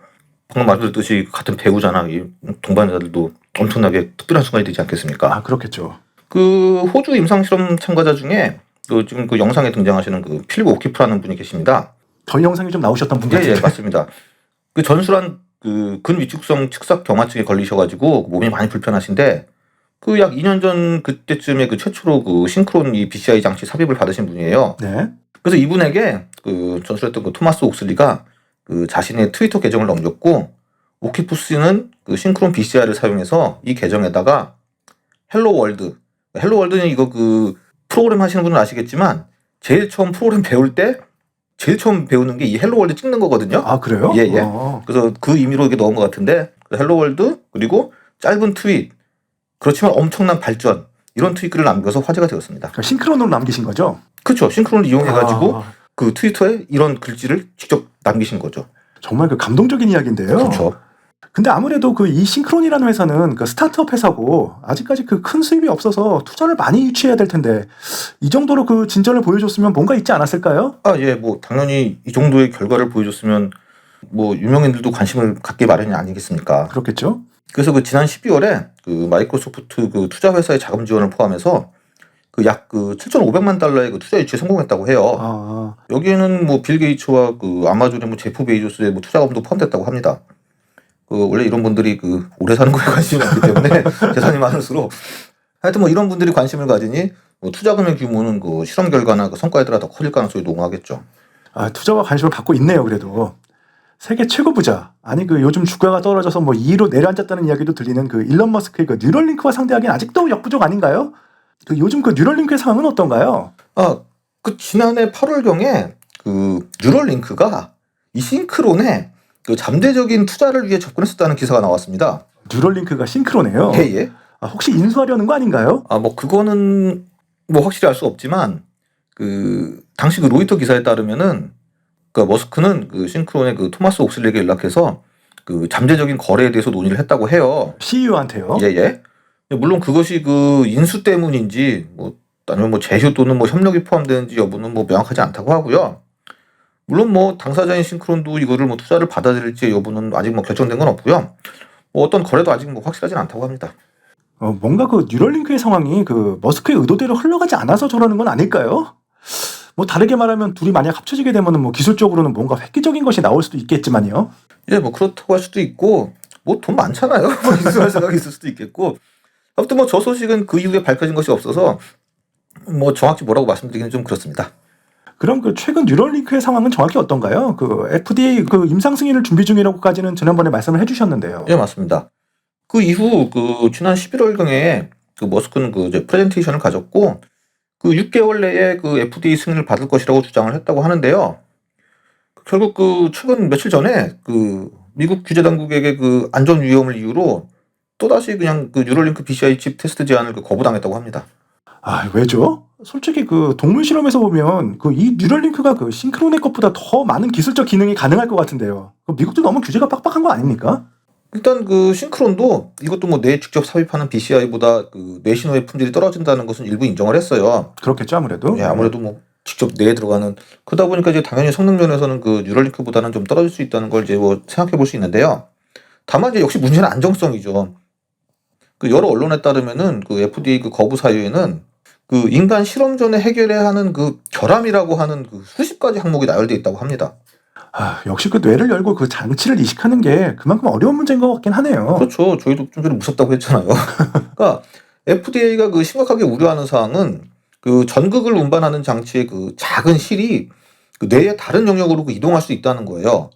방금 말씀드렸듯이 같은 배우자나 이 동반자들도 엄청나게 특별한 순간이 되지 않겠습니까?
아, 그렇겠죠.
그 호주 임상실험 참가자 중에 그 지금 그 영상에 등장하시는 그 필립 오키프라는 분이 계십니다.
저희 영상에 좀 나오셨던 분
예,
같은데.
예, 맞습니다. 그 전술한 그 근위축성 측삭 경화증에 걸리셔가지고 몸이 많이 불편하신데 그 약 2년 전 그때쯤에 그 최초로 그 싱크론 이 BCI 장치 삽입을 받으신 분이에요.
네.
그래서 이분에게 그 전술했던 그 토마스 옥슬리가 그 자신의 트위터 계정을 넘겼고 오키푸스는 그 싱크론 BCI를 사용해서 이 계정에다가 헬로 월드는 이거 그 프로그램 하시는 분은 아시겠지만 제일 처음 프로그램 배울 때 제일 처음 배우는 게 이 헬로 월드 찍는 거거든요.
아, 그래요?
예, 예.
어.
그래서 그 의미로 이게 넣은 것 같은데 헬로 월드 그리고 짧은 트윗 그렇지만 엄청난 발전 이런 트윗글을 남겨서 화제가 되었습니다.
그러니까 싱크론으로 남기신 거죠?
그렇죠. 싱크론을 이용해가지고
아,
그 트위터에 이런 글씨를 직접 남기신 거죠.
정말 그 감동적인 이야기인데요.
그렇죠.
근데 아무래도 그 이 싱크론이라는 회사는 그 스타트업 회사고 아직까지 그 큰 수입이 없어서 투자를 많이 유치해야 될 텐데 이 정도로 그 진전을 보여줬으면 뭔가 있지 않았을까요?
아, 예, 뭐 당연히 이 정도의 결과를 보여줬으면 뭐 유명인들도 관심을 갖기 마련이 아니겠습니까?
그렇겠죠?
그래서 그 지난 12월에 그 마이크로소프트 그 투자 회사의 자금 지원을 포함해서 그 약 그 7,500만 달러의 그 투자 유치에 성공했다고 해요.
아,
여기에는 뭐 빌 게이츠와 그 아마존의 뭐 제프 베이조스의 뭐 투자금도 포함됐다고 합니다. 그 원래 이런 분들이 그 오래 사는 거에 관심이 많기 때문에 재산이 많을수록 하여튼 뭐 이런 분들이 관심을 가지니 뭐 투자금의 규모는 그 실험 결과나 그 성과에 따라 더 커질 가능성이 농후하겠죠.
아, 투자와 관심을 받고 있네요. 그래도 세계 최고 부자 아니 그 요즘 주가가 떨어져서 뭐 2위로 내려앉았다는 이야기도 들리는 그 일론 머스크의 그 뉴럴링크와 상대하기는 아직도 역부족 아닌가요? 그 요즘 그 뉴럴링크의 상황은 어떤가요?
아, 그 지난해 8월경에 그 뉴럴링크가 이 싱크론에 그 잠재적인 투자를 위해 접근했었다는 기사가 나왔습니다.
뉴럴링크가 싱크로네요.
예, 예.
아, 혹시 인수하려는 거 아닌가요?
아, 뭐 그거는 뭐 확실히 알 수 없지만 그 당시 그 로이터 기사에 따르면은 그 머스크는 그 싱크론의 그 토마스 옥슬리에게 연락해서 그 잠재적인 거래에 대해서 논의를 했다고 해요.
CEO한테요?
예, 예. 물론 그것이 그 인수 때문인지 뭐 아니면 뭐 제휴 또는 뭐 협력이 포함되는지 여부는 뭐 명확하지 않다고 하고요. 물론 뭐 당사자인 싱크론도 이거를 뭐 투자를 받아들일지 여부는 아직 뭐 결정된 건 없고요. 뭐 어떤 거래도 아직 뭐 확실하진 않다고 합니다.
뭔가 그 뉴럴링크의 상황이 그 머스크의 의도대로 흘러가지 않아서 저러는 건 아닐까요? 뭐 다르게 말하면 둘이 만약 합쳐지게 되면은 뭐 기술적으로는 뭔가 획기적인 것이 나올 수도 있겠지만요.
예, 뭐 그렇다고 할 수도 있고 뭐 돈 많잖아요. 뭐 인수할 생각이 있을 수도 있겠고. 아무튼 뭐 저 소식은 그 이후에 밝혀진 것이 없어서 뭐 정확히 뭐라고 말씀드리기는 좀 그렇습니다.
그럼 그 최근 뉴럴링크의 상황은 정확히 어떤가요? 그 FDA 그 임상 승인을 준비 중이라고까지는 지난번에 말씀을 해주셨는데요.
예, 맞습니다. 그 이후 그 지난 11월경에 그 머스크는 그 이제 프레젠테이션을 가졌고 그 6개월 내에 그 FDA 승인을 받을 것이라고 주장을 했다고 하는데요. 결국 그 최근 며칠 전에 그 미국 규제 당국에게 그 안전 위험을 이유로 또다시 그냥 그 뉴럴링크 BCI 칩 테스트 제안을 그 거부당했다고 합니다.
아, 왜죠? 솔직히 그 동물 실험에서 보면 그 이 뉴럴링크가 그 싱크론의 것보다 더 많은 기술적 기능이 가능할 것 같은데요. 그 미국도 너무 규제가 빡빡한 거 아닙니까?
일단 그 싱크론도 이것도 뭐 뇌에 직접 삽입하는 BCI보다 그 뇌신호의 품질이 떨어진다는 것은 일부 인정을 했어요.
그렇겠죠, 아무래도.
예, 아무래도 뭐 직접 뇌에 들어가는 그러다 보니까 이제 당연히 성능 면에서는 그 뉴럴링크보다는 좀 떨어질 수 있다는 걸 이제 뭐 생각해 볼 수 있는데요. 다만 이제 역시 문제는 안정성이죠. 그 여러 언론에 따르면은 그 FDA 그 거부 사유에는 그 인간 실험 전에 해결해야 하는 그 결함이라고 하는 그 수십 가지 항목이 나열돼 있다고 합니다.
아, 역시 그 뇌를 열고 그 장치를 이식하는 게 그만큼 어려운 문제인 것 같긴 하네요.
그렇죠. 저희도 좀 전에 무섭다고 했잖아요. 그러니까 FDA가 그 심각하게 우려하는 사항은 그 전극을 운반하는 장치의 그 작은 실이 그 뇌의 다른 영역으로 그 이동할 수 있다는 거예요.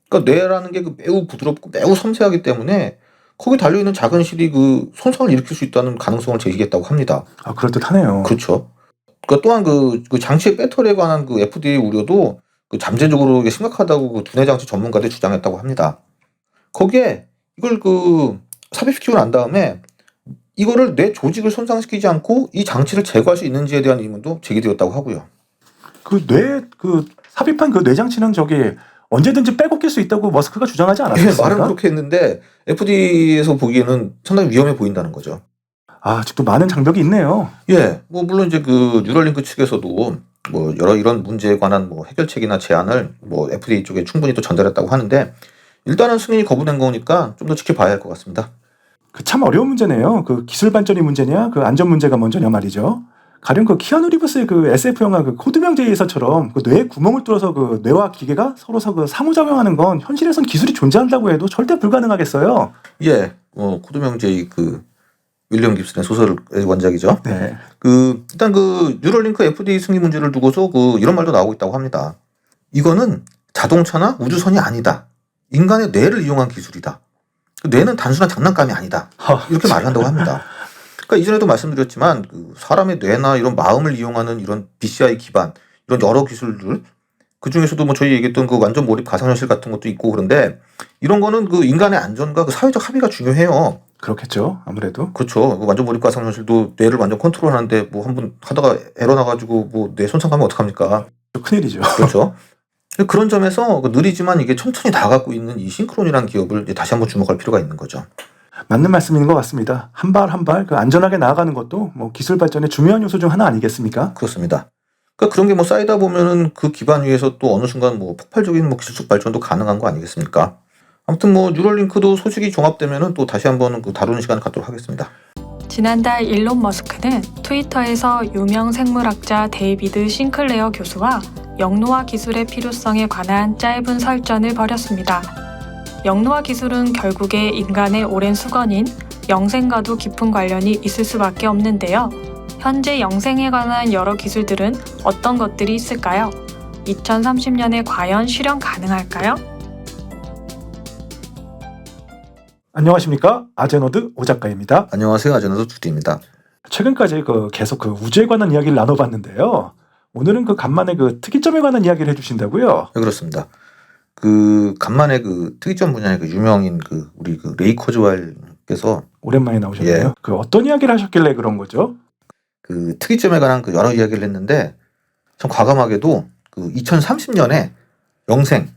그러니까 뇌라는 게 그 매우 부드럽고 매우 섬세하기 때문에 거기 달려있는 작은 실이 그 손상을 일으킬 수 있다는 가능성을 제기했다고 합니다.
아, 그럴듯하네요.
그렇죠. 그러니까 또한 그 장치의 배터리에 관한 그 FDA 우려도 그 잠재적으로 이게 심각하다고 그 두뇌 장치 전문가들이 주장했다고 합니다. 거기에 이걸 그 삽입시키고 난 다음에 이거를 뇌 조직을 손상시키지 않고 이 장치를 제거할 수 있는지에 대한 의문도 제기되었다고 하고요.
그 삽입한 그 뇌장치는 저기 언제든지 빼고 낄 수 있다고 머스크가 주장하지
예,
않았습니까?
말은 그렇게 했는데 FDA에서 보기에는 상당히 위험해 보인다는 거죠.
아, 아직도 많은 장벽이 있네요.
예, 뭐 물론 이제 그 뉴럴링크 측에서도 뭐 여러 이런 문제에 관한 뭐 해결책이나 제안을 뭐 FDA 쪽에 충분히 또 전달했다고 하는데 일단은 승인이 거부된 거니까 좀 더 지켜봐야 할 것 같습니다.
그 참 어려운 문제네요. 그 기술 발전이 문제냐, 그 안전 문제가 먼저냐 말이죠. 가령 그 키아누 리브스의 그 SF 영화 그 코드명 제이에서처럼 그 뇌에 구멍을 뚫어서 그 뇌와 기계가 서로서 그 상호작용하는 건 현실에선 기술이 존재한다고 해도 절대 불가능하겠어요.
예, 코드명제의 그 윌리엄 깁슨의 소설의 원작이죠.
네.
그 일단 그 뉴럴링크 FDA 승인 문제를 두고서 그 이런 말도 나오고 있다고 합니다. 이거는 자동차나 우주선이 아니다. 인간의 뇌를 이용한 기술이다. 그 뇌는 단순한 장난감이 아니다. 이렇게 말을 한다고 합니다. 그러니까 이전에도 말씀드렸지만 그 사람의 뇌나 이런 마음을 이용하는 이런 BCI 기반 이런 여러 기술들 그 중에서도 뭐 저희 얘기했던 그 완전 몰입 가상현실 같은 것도 있고 그런데 이런 거는 그 인간의 안전과 그 사회적 합의가 중요해요.
그렇겠죠. 아무래도.
그렇죠. 완전 몰입 가상현실도 뇌를 완전 컨트롤하는데 뭐 한 번 하다가 에러 나가지고 뭐 뇌 손상 가면 어떡합니까?
큰일이죠.
그렇죠. 그런 점에서 그 느리지만 이게 천천히 나아가고 있는 이 싱크론이라는 기업을 이제 다시 한번 주목할 필요가 있는 거죠.
맞는 말씀인 것 같습니다. 한 발 한 발 그 안전하게 나아가는 것도 뭐 기술 발전의 중요한 요소 중 하나 아니겠습니까?
그렇습니다. 그러니까 그런 게 뭐 쌓이다 보면은 그 기반 위에서 또 어느 순간 뭐 폭발적인 뭐 기술적 발전도 가능한 거 아니겠습니까? 아무튼 뭐 뉴럴링크도 소식이 종합되면은 또 다시 한번 그 다루는 시간을 갖도록 하겠습니다.
지난달 일론 머스크는 트위터에서 유명 생물학자 데이비드 싱클레어 교수와 영노화 기술의 필요성에 관한 짧은 설전을 벌였습니다. 영노화 기술은 결국에 인간의 오랜 수건인 영생과도 깊은 관련이 있을 수밖에 없는데요. 현재 영생에 관한 여러 기술들은 어떤 것들이 있을까요? 2030년에 과연 실현 가능할까요?
안녕하십니까? 아제노드 오 작가입니다.
안녕하세요. 아제노드 두디입니다.
최근까지 계속 우주에 관한 이야기를 나눠봤는데요. 오늘은 간만에 특이점에 관한 이야기를 해주신다고요?
네, 그렇습니다. 그 간만에 그 특이점 분야의 그 유명인 우리 레이 커즈와일께서
오랜만에 나오셨네요.
예.
어떤 이야기를 하셨길래 그런 거죠?
그 특이점에 관한 그 여러 이야기를 했는데 참 과감하게도 그 2030년에 영생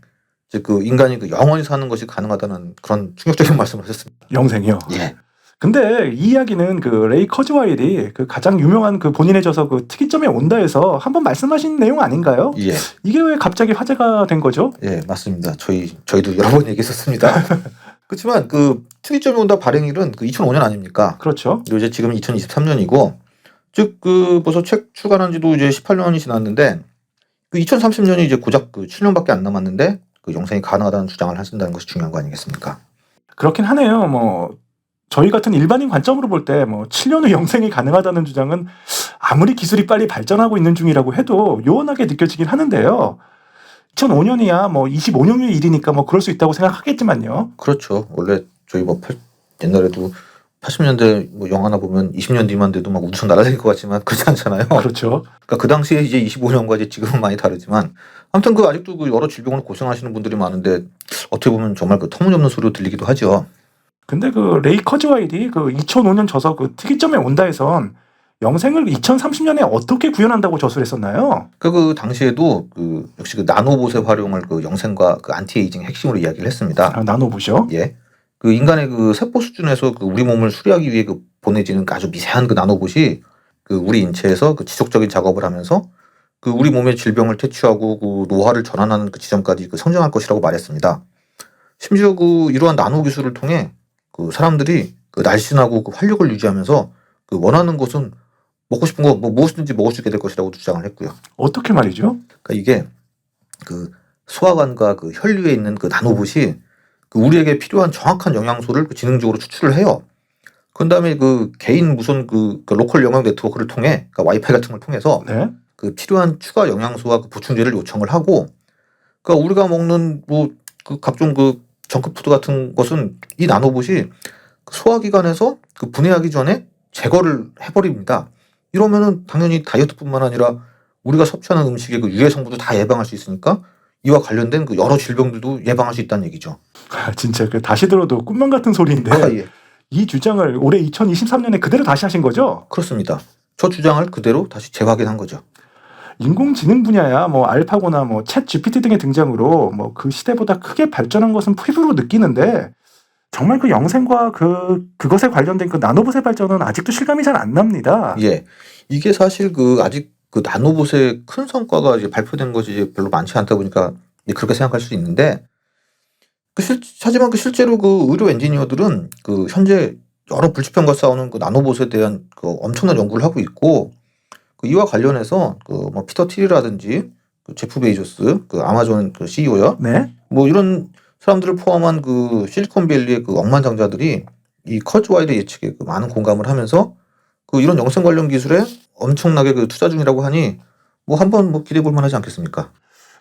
즉 그 인간이 영원히 사는 것이 가능하다는 그런 충격적인 말씀을 하셨습니다.
영생이요.
예.
근데 이 이야기는 레이 커즈와일이 가장 유명한 본인의 저서 특이점에 온다에서 한번 말씀하신 내용 아닌가요?
예.
이게 왜 갑자기 화제가 된 거죠?
예, 맞습니다. 저희도 여러 번 얘기했었습니다. 그렇지만 그 특이점이 온다 발행일은 2005년 아닙니까?
그렇죠.
그리고 이제 지금 2023년이고 즉 벌써 책 출간한 지도 이제 18년이 지났는데 2030년이 이제 고작 7년밖에 안 남았는데 영생이 가능하다는 주장을 하신다는 것이 중요한 거 아니겠습니까?
그렇긴 하네요. 저희 같은 일반인 관점으로 볼 때 7년 후 영생이 가능하다는 주장은 아무리 기술이 빨리 발전하고 있는 중이라고 해도 요원하게 느껴지긴 하는데요. 2005년이야 25년 후 일이니까 그럴 수 있다고 생각하겠지만요.
그렇죠. 원래 저희 옛날에도 80년대 영화나 보면 20년 뒤만 돼도 막 우주선 날아다닐 것 같지만 그렇지 않잖아요.
그렇죠.
그러니까 그 당시에 이제 25년과 이제 지금은 많이 다르지만 아무튼 아직도 여러 질병으로 고생하시는 분들이 많은데 어떻게 보면 정말 터무니없는 소리로 들리기도 하죠.
근데 레이 커즈와일이 2005년 저서 특이점에 온다에선 영생을 2030년에 어떻게 구현한다고 저술했었나요?
그 당시에도 역시 나노봇의 활용을 영생과 안티에이징 핵심으로 이야기를 했습니다.
아, 나노봇이요?
예. 인간의 세포 수준에서 우리 몸을 수리하기 위해 보내지는 아주 미세한 나노봇이 우리 인체에서 지속적인 작업을 하면서 우리 몸의 질병을 퇴치하고 노화를 전환하는 지점까지 성장할 것이라고 말했습니다. 심지어 이러한 나노 기술을 통해 사람들이 날씬하고 활력을 유지하면서 원하는 것은 먹고 싶은 거 무엇이든지 먹을 수 있게 될 것이라고 주장을 했고요.
어떻게 말이죠?
그러니까 이게 소화관과 혈류에 있는 나노봇이 우리에게 필요한 정확한 영양소를 지능적으로 추출을 해요. 그 다음에 개인 무슨 로컬 영양 네트워크를 통해 와이파이 같은 걸 통해서
네.
필요한 추가 영양소와 보충제를 요청을 하고 우리가 먹는 각종 정크푸드 같은 것은 이 나노봇이 소화기관에서 그 분해하기 전에 제거를 해버립니다. 이러면은 당연히 다이어트뿐만 아니라 우리가 섭취하는 음식의 그 유해 성분도 다 예방할 수 있으니까 이와 관련된 그 여러 질병들도 예방할 수 있다는 얘기죠.
진짜 그 다시 들어도 꿈만 같은 소리인데
예.
이 주장을 올해 2023년에 그대로 다시 하신 거죠?
그렇습니다. 저 주장을 그대로 다시 재확인한 거죠.
인공지능 분야야 뭐 알파고나 뭐 챗 GPT 등의 등장으로 뭐 그 시대보다 크게 발전한 것은 피부로 느끼는데 정말 그 영생과 그것에 관련된 그 나노봇의 발전은 아직도 실감이 잘 안 납니다.
예. 이게 사실 그 아직 그 나노봇의 큰 성과가 이제 발표된 것이 이제 별로 많지 않다 보니까 이제 그렇게 생각할 수 있는데 하지만 그 실제로 그 의료 엔지니어들은 그 현재 여러 불치병과 싸우는 그 나노봇에 대한 그 엄청난 연구를 하고 있고 그 이와 관련해서 그 뭐 피터 틸이라든지 그 제프 베이조스 그 아마존 그 CEO요.
네.
뭐 이런 사람들을 포함한 그 실리콘밸리의 그 억만장자들이 이 커즈와일의 예측에 그 많은 공감을 하면서 그 이런 영생 관련 기술에 엄청나게 그 투자 중이라고 하니 뭐 한번 뭐 기대해 볼 만하지 않겠습니까?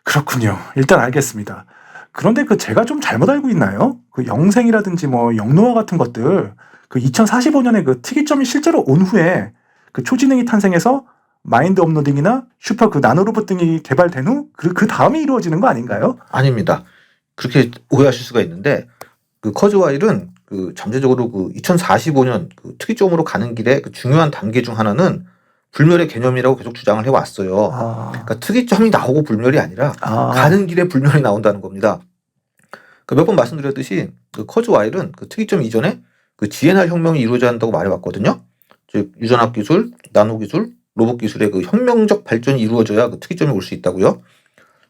그렇군요. 일단 알겠습니다. 그런데 그 제가 좀 잘못 알고 있나요? 그 영생이라든지 뭐 영노화 같은 것들 그 2045년에 그 특이점이 실제로 온 후에 그 초지능이 탄생해서 마인드 업로딩이나 슈퍼 그 나노로봇 등이 개발된 후 그 다음에 이루어지는 거 아닌가요?
아닙니다. 그렇게 오해하실 수가 있는데 그 커즈와일은 그 잠재적으로 그 2045년 그 특이점으로 가는 길에 그 중요한 단계 중 하나는 불멸의 개념이라고 계속 주장을 해왔어요. 그러니까 특이점이 나오고 불멸이 아니라 가는 길에 불멸이 나온다는 겁니다. 그 몇 번 말씀드렸듯이 그 커즈와일은 그 특이점 이전에 그 GNR 혁명이 이루어져야 한다고 말해왔거든요. 즉 유전학 기술, 나노 기술, 로봇 기술의 그 혁명적 발전이 이루어져야 그 특이점이 올 수 있다고요.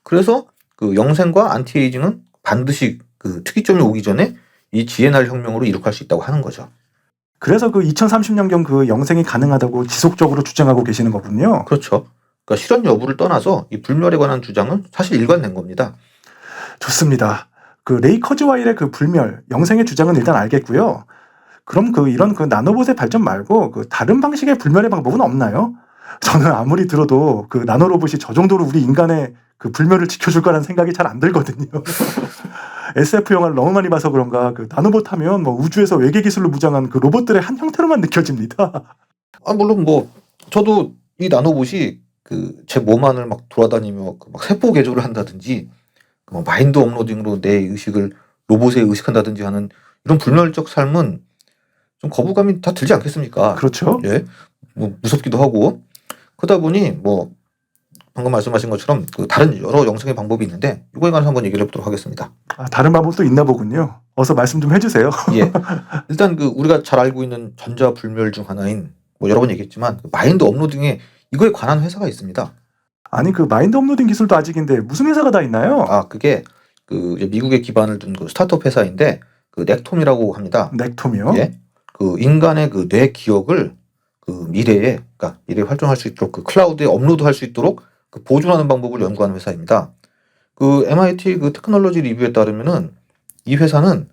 그래서 그 영생과 안티에이징은 반드시 그 특이점이 오기 전에 이 GNR 혁명으로 이룩할 수 있다고 하는 거죠.
그래서 그 2030년경 그 영생이 가능하다고 지속적으로 주장하고 계시는 거군요.
그렇죠. 그러니까 실현 여부를 떠나서 이 불멸에 관한 주장은 사실 일관된 겁니다.
좋습니다. 그 레이 커즈와일의 그 불멸, 영생의 주장은 일단 알겠고요. 그럼 그 이런 그 나노봇의 발전 말고 그 다른 방식의 불멸의 방법은 없나요? 저는 아무리 들어도 그 나노로봇이 저 정도로 우리 인간의 그 불멸을 지켜줄 거라는 생각이 잘 안 들거든요. SF 영화를 너무 많이 봐서 그런가 그 나노봇 하면 뭐 우주에서 외계 기술로 무장한 그 로봇들의 한 형태로만 느껴집니다.
물론 뭐 저도 이 나노봇이 그 제 몸 안을 막 돌아다니며 그 막 세포 개조를 한다든지 뭐 마인드 업로딩으로 내 의식을 로봇에 의식한다든지 하는 이런 불멸적 삶은 좀 거부감이 다 들지 않겠습니까?
그렇죠.
예, 뭐 무섭기도 하고 그러다 보니 뭐 방금 말씀하신 것처럼 그 다른 여러 영생의 방법이 있는데 이거에 관해서 한번 얘기를 해보도록 하겠습니다.
다른 방법도 있나 보군요. 어서 말씀 좀 해주세요.
예, 일단 그 우리가 잘 알고 있는 전자 불멸 중 하나인 뭐 여러 번 얘기했지만 마인드 업로딩에 이거에 관한 회사가 있습니다.
아니 그 마인드 업로딩 기술도 아직인데 무슨 회사가 다 있나요?
그게 그 이제 미국에 기반을 둔 그 스타트업 회사인데 그 넥톰이라고 합니다.
넥톰이요?
예, 그 인간의 그 뇌 기억을 그 미래에 그러니까 미래에 활동할 수 있도록 그 클라우드에 업로드할 수 있도록 그 보존하는 방법을 연구하는 회사입니다. 그 MIT 그 테크놀로지 리뷰에 따르면은 이 회사는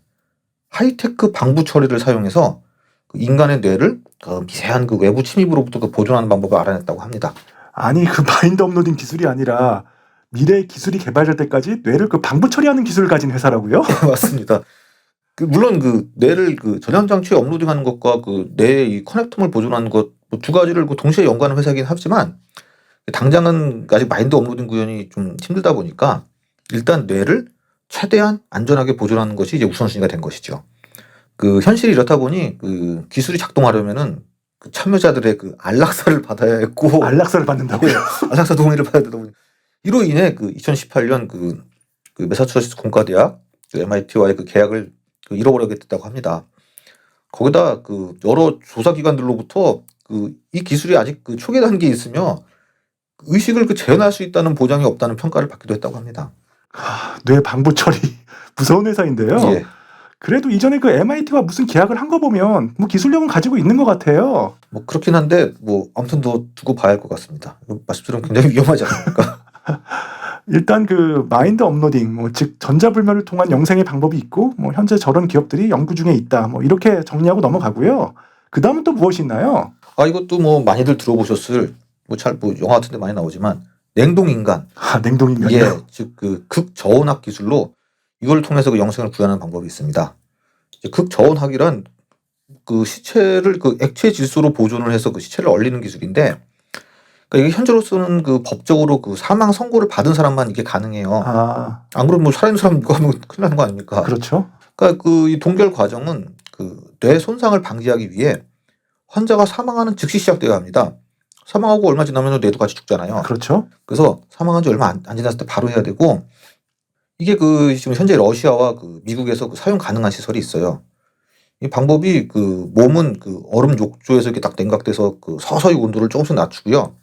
하이테크 방부 처리를 사용해서 그 인간의 뇌를 그 미세한 그 외부 침입으로부터 그 보존하는 방법을 알아냈다고 합니다.
아니 그 마인드 업로딩 기술이 아니라 미래의 기술이 개발될 때까지 뇌를 그 방부 처리하는 기술을 가진 회사라고요?
맞습니다. 그 물론 그 뇌를 그 저장 장치에 업로딩하는 것과 그 뇌의 이 커넥텀을 보존하는 것 두 가지를 그 동시에 연구하는 회사이긴 하지만 당장은 아직 마인드 업로딩 구현이 좀 힘들다 보니까 일단 뇌를 최대한 안전하게 보존하는 것이 이제 우선순위가 된 것이죠. 그 현실이 이렇다 보니 그 기술이 작동하려면은 그 참여자들의 그 안락사를 받아야 했고
안락사를 받는다고요?
안락사 동의를 받아야 되다 보니 이로 인해 그 2018년 그 매사추세츠 공과대학 그 MIT와의 그 계약을 그 잃어버리게 됐다고 합니다. 거기다 그 여러 조사기관들로부터 그 이 기술이 아직 그 초기 단계에 있으며 의식을 그 재현할 수 있다는 보장이 없다는 평가를 받기도 했다고 합니다.
뇌 방부 처리 무서운 회사인데요.
예.
그래도 이전에 그 MIT와 무슨 계약을 한 거 보면 뭐 기술력은 가지고 있는 것 같아요.
뭐 그렇긴 한데 뭐 아무튼 더 두고 봐야 할 것 같습니다. 말씀처럼 굉장히 위험하지 않습니까?
일단 그 마인드 업로딩, 뭐 즉 전자불멸을 통한 영생의 방법이 있고, 뭐 현재 저런 기업들이 연구 중에 있다. 뭐 이렇게 정리하고 넘어가고요. 그 다음은 또 무엇이 있나요?
이것도 뭐 많이들 들어보셨을 뭐 영화 같은데 많이 나오지만 냉동인간.
냉동인간요?
예, 즉 그 극저온학 기술로 이걸 통해서 그 영생을 구현하는 방법이 있습니다. 극저온학이란 그 시체를 그 액체 질소로 보존을 해서 그 시체를 얼리는 기술인데, 그러니까 이게 현재로서는 그 법적으로 그 사망 선고를 받은 사람만 이게 가능해요.
아,
안 그러면 뭐 살아있는 사람 이거 하면 큰일 나는 거 아닙니까?
그렇죠.
그러니까 그 이 동결 과정은 그 뇌 손상을 방지하기 위해 환자가 사망하는 즉시 시작되어야 합니다. 사망하고 얼마 지나면 뇌도 같이 죽잖아요.
그렇죠.
그래서 사망한 지 얼마 안 지났을 때 바로 해야 되고, 이게 그 지금 현재 러시아와 그 미국에서 그 사용 가능한 시설이 있어요. 이 방법이 그 몸은 그 얼음 욕조에서 이렇게 딱 냉각돼서 그 서서히 온도를 조금씩 낮추고요.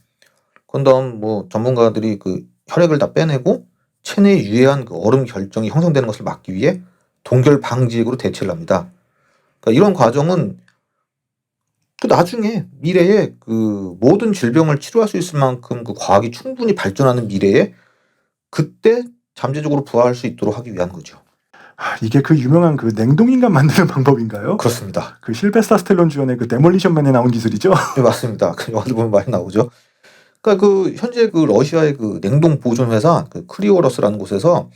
그런 다음 뭐 전문가들이 그 혈액을 다 빼내고 체내에 유해한 그 얼음 결정이 형성되는 것을 막기 위해 동결 방지액으로 대체를 합니다. 그러니까 이런 과정은 그 나중에 미래에 그 모든 질병을 치료할 수 있을 만큼 그 과학이 충분히 발전하는 미래에 그때 잠재적으로 부활할 수 있도록 하기 위한 거죠.
아, 이게 그 유명한 그 냉동인간 만드는 방법인가요?
그렇습니다.
그 실베스타 스텔론 주연의 그 데몰리션맨에 나온 기술이죠.
네, 맞습니다. 그 영화들 보면 많이 나오죠. 그러니까 그 현재 그 러시아의 그 냉동 보존 회사 그 크리오러스라는 곳에서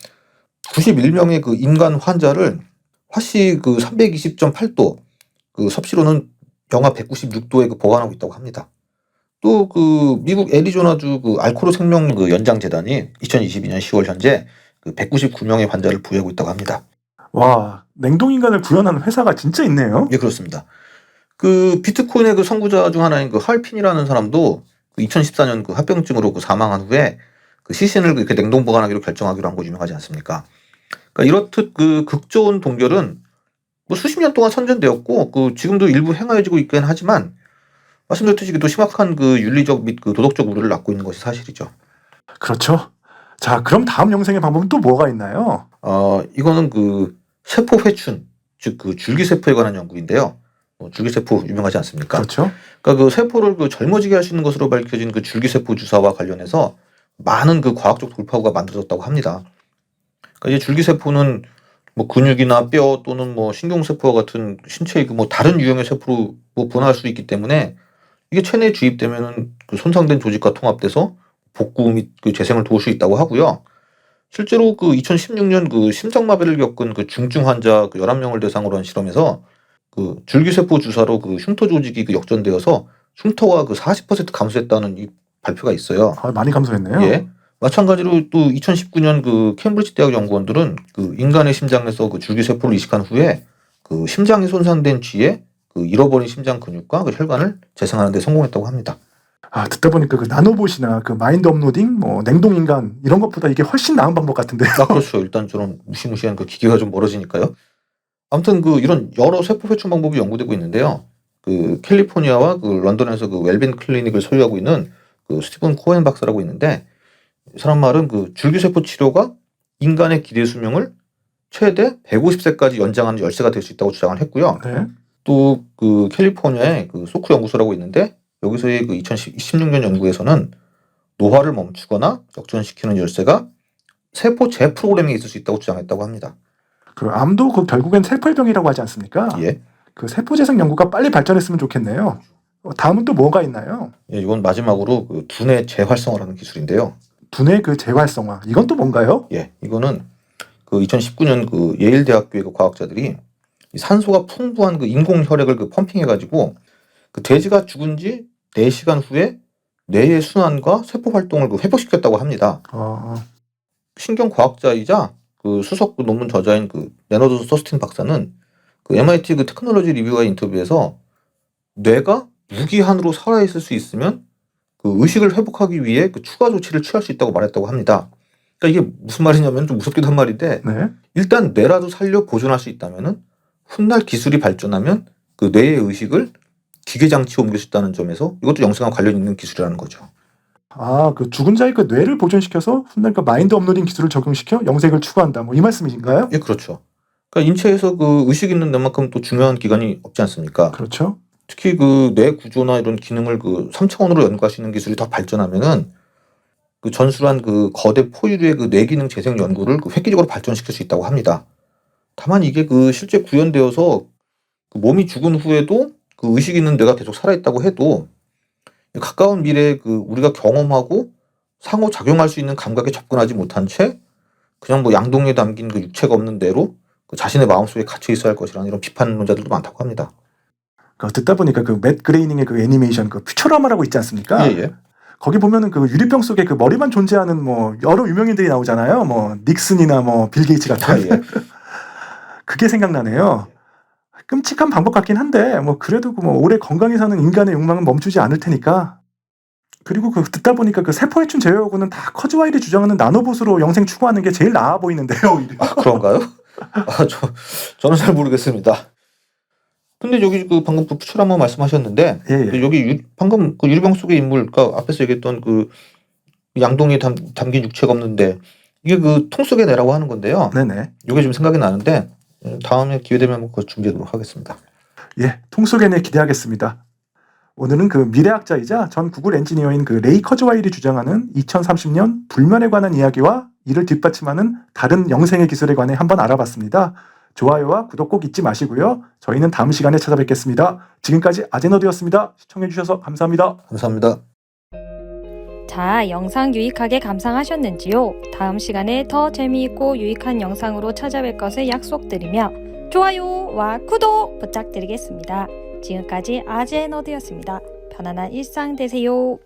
91명의 그 인간 환자를 화씨 그 320.8도 그 섭씨로는 영하 196도에 그 보관하고 있다고 합니다. 또 그 미국 애리조나주 그 알코올 생명 그 연장 재단이 2022년 10월 현재 그 199명의 환자를 부여하고 있다고 합니다.
와, 냉동인간을 구현하는 회사가 진짜 있네요.
예, 그렇습니다. 그 비트코인의 그 선구자 중 하나인 그 할핀이라는 사람도 그 2014년 그 합병증으로 그 사망한 후에 그 시신을 이렇게 냉동 보관하기로 결정하기로 한 거 유명하지 않습니까? 그러니까 이렇듯 그 극좋은 동결은 뭐 수십 년 동안 선전되었고 그 지금도 일부 행하여지고 있긴 하지만 말씀드렸듯이 또 심각한 그 윤리적 및 그 도덕적 우려를 낳고 있는 것이 사실이죠.
그렇죠. 자, 그럼 다음 영생의 방법은 또 뭐가 있나요?
이거는 그 세포 회춘, 즉 그 줄기세포에 관한 연구인데요. 줄기세포 유명하지 않습니까?
그렇죠.
그러니까 그 세포를 그 젊어지게 할 수 있는 것으로 밝혀진 그 줄기세포 주사와 관련해서 많은 그 과학적 돌파구가 만들어졌다고 합니다. 그러니까 이제 줄기세포는 뭐 근육이나 뼈 또는 뭐 신경세포와 같은 신체의 그 뭐 다른 유형의 세포로 뭐 분화할 수 있기 때문에 이게 체내에 주입되면은 그 손상된 조직과 통합돼서 복구 및 그 재생을 도울 수 있다고 하고요. 실제로 그 2016년 그 심장마비를 겪은 그 중증 환자 그 11명을 대상으로 한 실험에서 그 줄기세포 주사로 그 흉터 조직이 그 역전되어서 흉터가 그 40% 감소했다는 이 발표가 있어요.
아, 많이 감소했네요.
예. 마찬가지로 또 2019년 그 캠브리지 대학 연구원들은 그 인간의 심장에서 그 줄기세포를 이식한 후에 그 심장이 손상된 뒤에 그 잃어버린 심장 근육과 그 혈관을 재생하는 데 성공했다고 합니다.
아, 듣다 보니까 그 나노봇이나 그 마인드 업로딩, 뭐 냉동인간 이런 것보다 이게 훨씬 나은 방법 같은데요.
그렇죠. 일단 저런 무시무시한 그 기계가 좀 멀어지니까요. 아무튼 그 이런 여러 세포 회춘 방법이 연구되고 있는데요. 그 캘리포니아와 그 런던에서 그 웰빈 클리닉을 소유하고 있는 그 스티븐 코엔 박사라고 있는데, 이 사람 말은 그 줄기세포 치료가 인간의 기대 수명을 최대 150세까지 연장하는 열쇠가 될 수 있다고 주장을 했고요.
네.
또 그 캘리포니아의 그 소크 연구소라고 있는데, 여기서의 그 2016년 연구에서는 노화를 멈추거나 역전시키는 열쇠가 세포 재 프로그래밍에 있을 수 있다고 주장했다고 합니다.
그 암도 그 결국엔 세포의 병이라고 하지 않습니까?
예.
그 세포 재생 연구가 빨리 발전했으면 좋겠네요. 다음은 또 뭐가 있나요?
예, 이건 마지막으로 그 두뇌 재활성화라는 기술인데요.
두뇌 그 재활성화. 이건 또 뭔가요?
예, 이거는 그 2019년 그 예일 대학교의 그 과학자들이 이 산소가 풍부한 그 인공 혈액을 그 펌핑해가지고 그 돼지가 죽은 지 4시간 후에 뇌의 순환과 세포 활동을 그 회복시켰다고 합니다. 신경 과학자이자 그 수석 그 논문 저자인 그 레너드 서스틴 박사는 그 MIT 그 테크놀로지 리뷰와의 인터뷰에서 뇌가 무기한으로 살아있을 수 있으면 그 의식을 회복하기 위해 그 추가 조치를 취할 수 있다고 말했다고 합니다. 그러니까 이게 무슨 말이냐면 좀 무섭기도 한 말인데,
네.
일단 뇌라도 살려 보존할 수 있다면은 훗날 기술이 발전하면 그 뇌의 의식을 기계 장치에 옮길 수 있다는 점에서 이것도 영생과 관련 있는 기술이라는 거죠.
아, 그 죽은 자의 그 뇌를 보존시켜서 훗날 그 마인드 업로딩 기술을 적용시켜 영생을 추구한다. 뭐 이 말씀이신가요?
예, 그렇죠. 그러니까 인체에서 그 의식 있는 뇌만큼 또 중요한 기관이 없지 않습니까?
그렇죠.
특히 그 뇌 구조나 이런 기능을 그 3차원으로 연구할 수 있는 기술이 더 발전하면은 그 전술한 그 거대 포유류의 그 뇌 기능 재생 연구를 그 획기적으로 발전시킬 수 있다고 합니다. 다만 이게 그 실제 구현되어서 그 몸이 죽은 후에도 그 의식 있는 뇌가 계속 살아있다고 해도 가까운 미래에 그 우리가 경험하고 상호 작용할 수 있는 감각에 접근하지 못한 채 그냥 뭐 양동이에 담긴 그 육체가 없는 뇌로 그 자신의 마음속에 갇혀 있어야 할 것이라는 이런 비판론자들도 많다고 합니다.
듣다 보니까 그 맷 그레이닝의 그 애니메이션 그 퓨처라마라고 있지 않습니까?
예.
거기 보면은 그 유리병 속에 그 머리만 존재하는 뭐 여러 유명인들이 나오잖아요. 뭐 닉슨이나 뭐 빌 게이츠 같은.
예.
그게 생각나네요. 끔찍한 방법 같긴 한데 뭐 그래도 뭐 오래 건강히 사는 인간의 욕망은 멈추지 않을 테니까. 그리고 그 듣다 보니까 그 세포해충 제외하고는 다 커즈와일이 주장하는 나노봇으로 영생 추구하는 게 제일 나아 보이는데요. 오히려.
그런가요? 저는 잘 모르겠습니다. 근데 여기 그 방금 그 퓨처라마 말씀하셨는데
예.
여기 방금 그 유리병 속의 인물, 그러니까 앞에서 얘기했던 그 양동이에 담긴 육체가 없는데 이게 그 통 속의 내라고 하는 건데요.
네네.
이게 좀 생각이 나는데 다음에 기회 되면 그거 준비하도록 하겠습니다.
예, 통 속의 내 기대하겠습니다. 오늘은 그 미래학자이자 전 구글 엔지니어인 그 레이 커즈와일이 주장하는 2030년 불면에 관한 이야기와 이를 뒷받침하는 다른 영생의 기술에 관해 한번 알아봤습니다. 좋아요와 구독 꼭 잊지 마시고요. 저희는 다음 시간에 찾아뵙겠습니다. 지금까지 아제너드였습니다. 시청해주셔서 감사합니다.
감사합니다.
자, 영상 유익하게 감상하셨는지요? 다음 시간에 더 재미있고 유익한 영상으로 찾아뵐 것을 약속드리며 좋아요와 구독 부탁드리겠습니다. 지금까지 아제너드였습니다. 편안한 일상 되세요.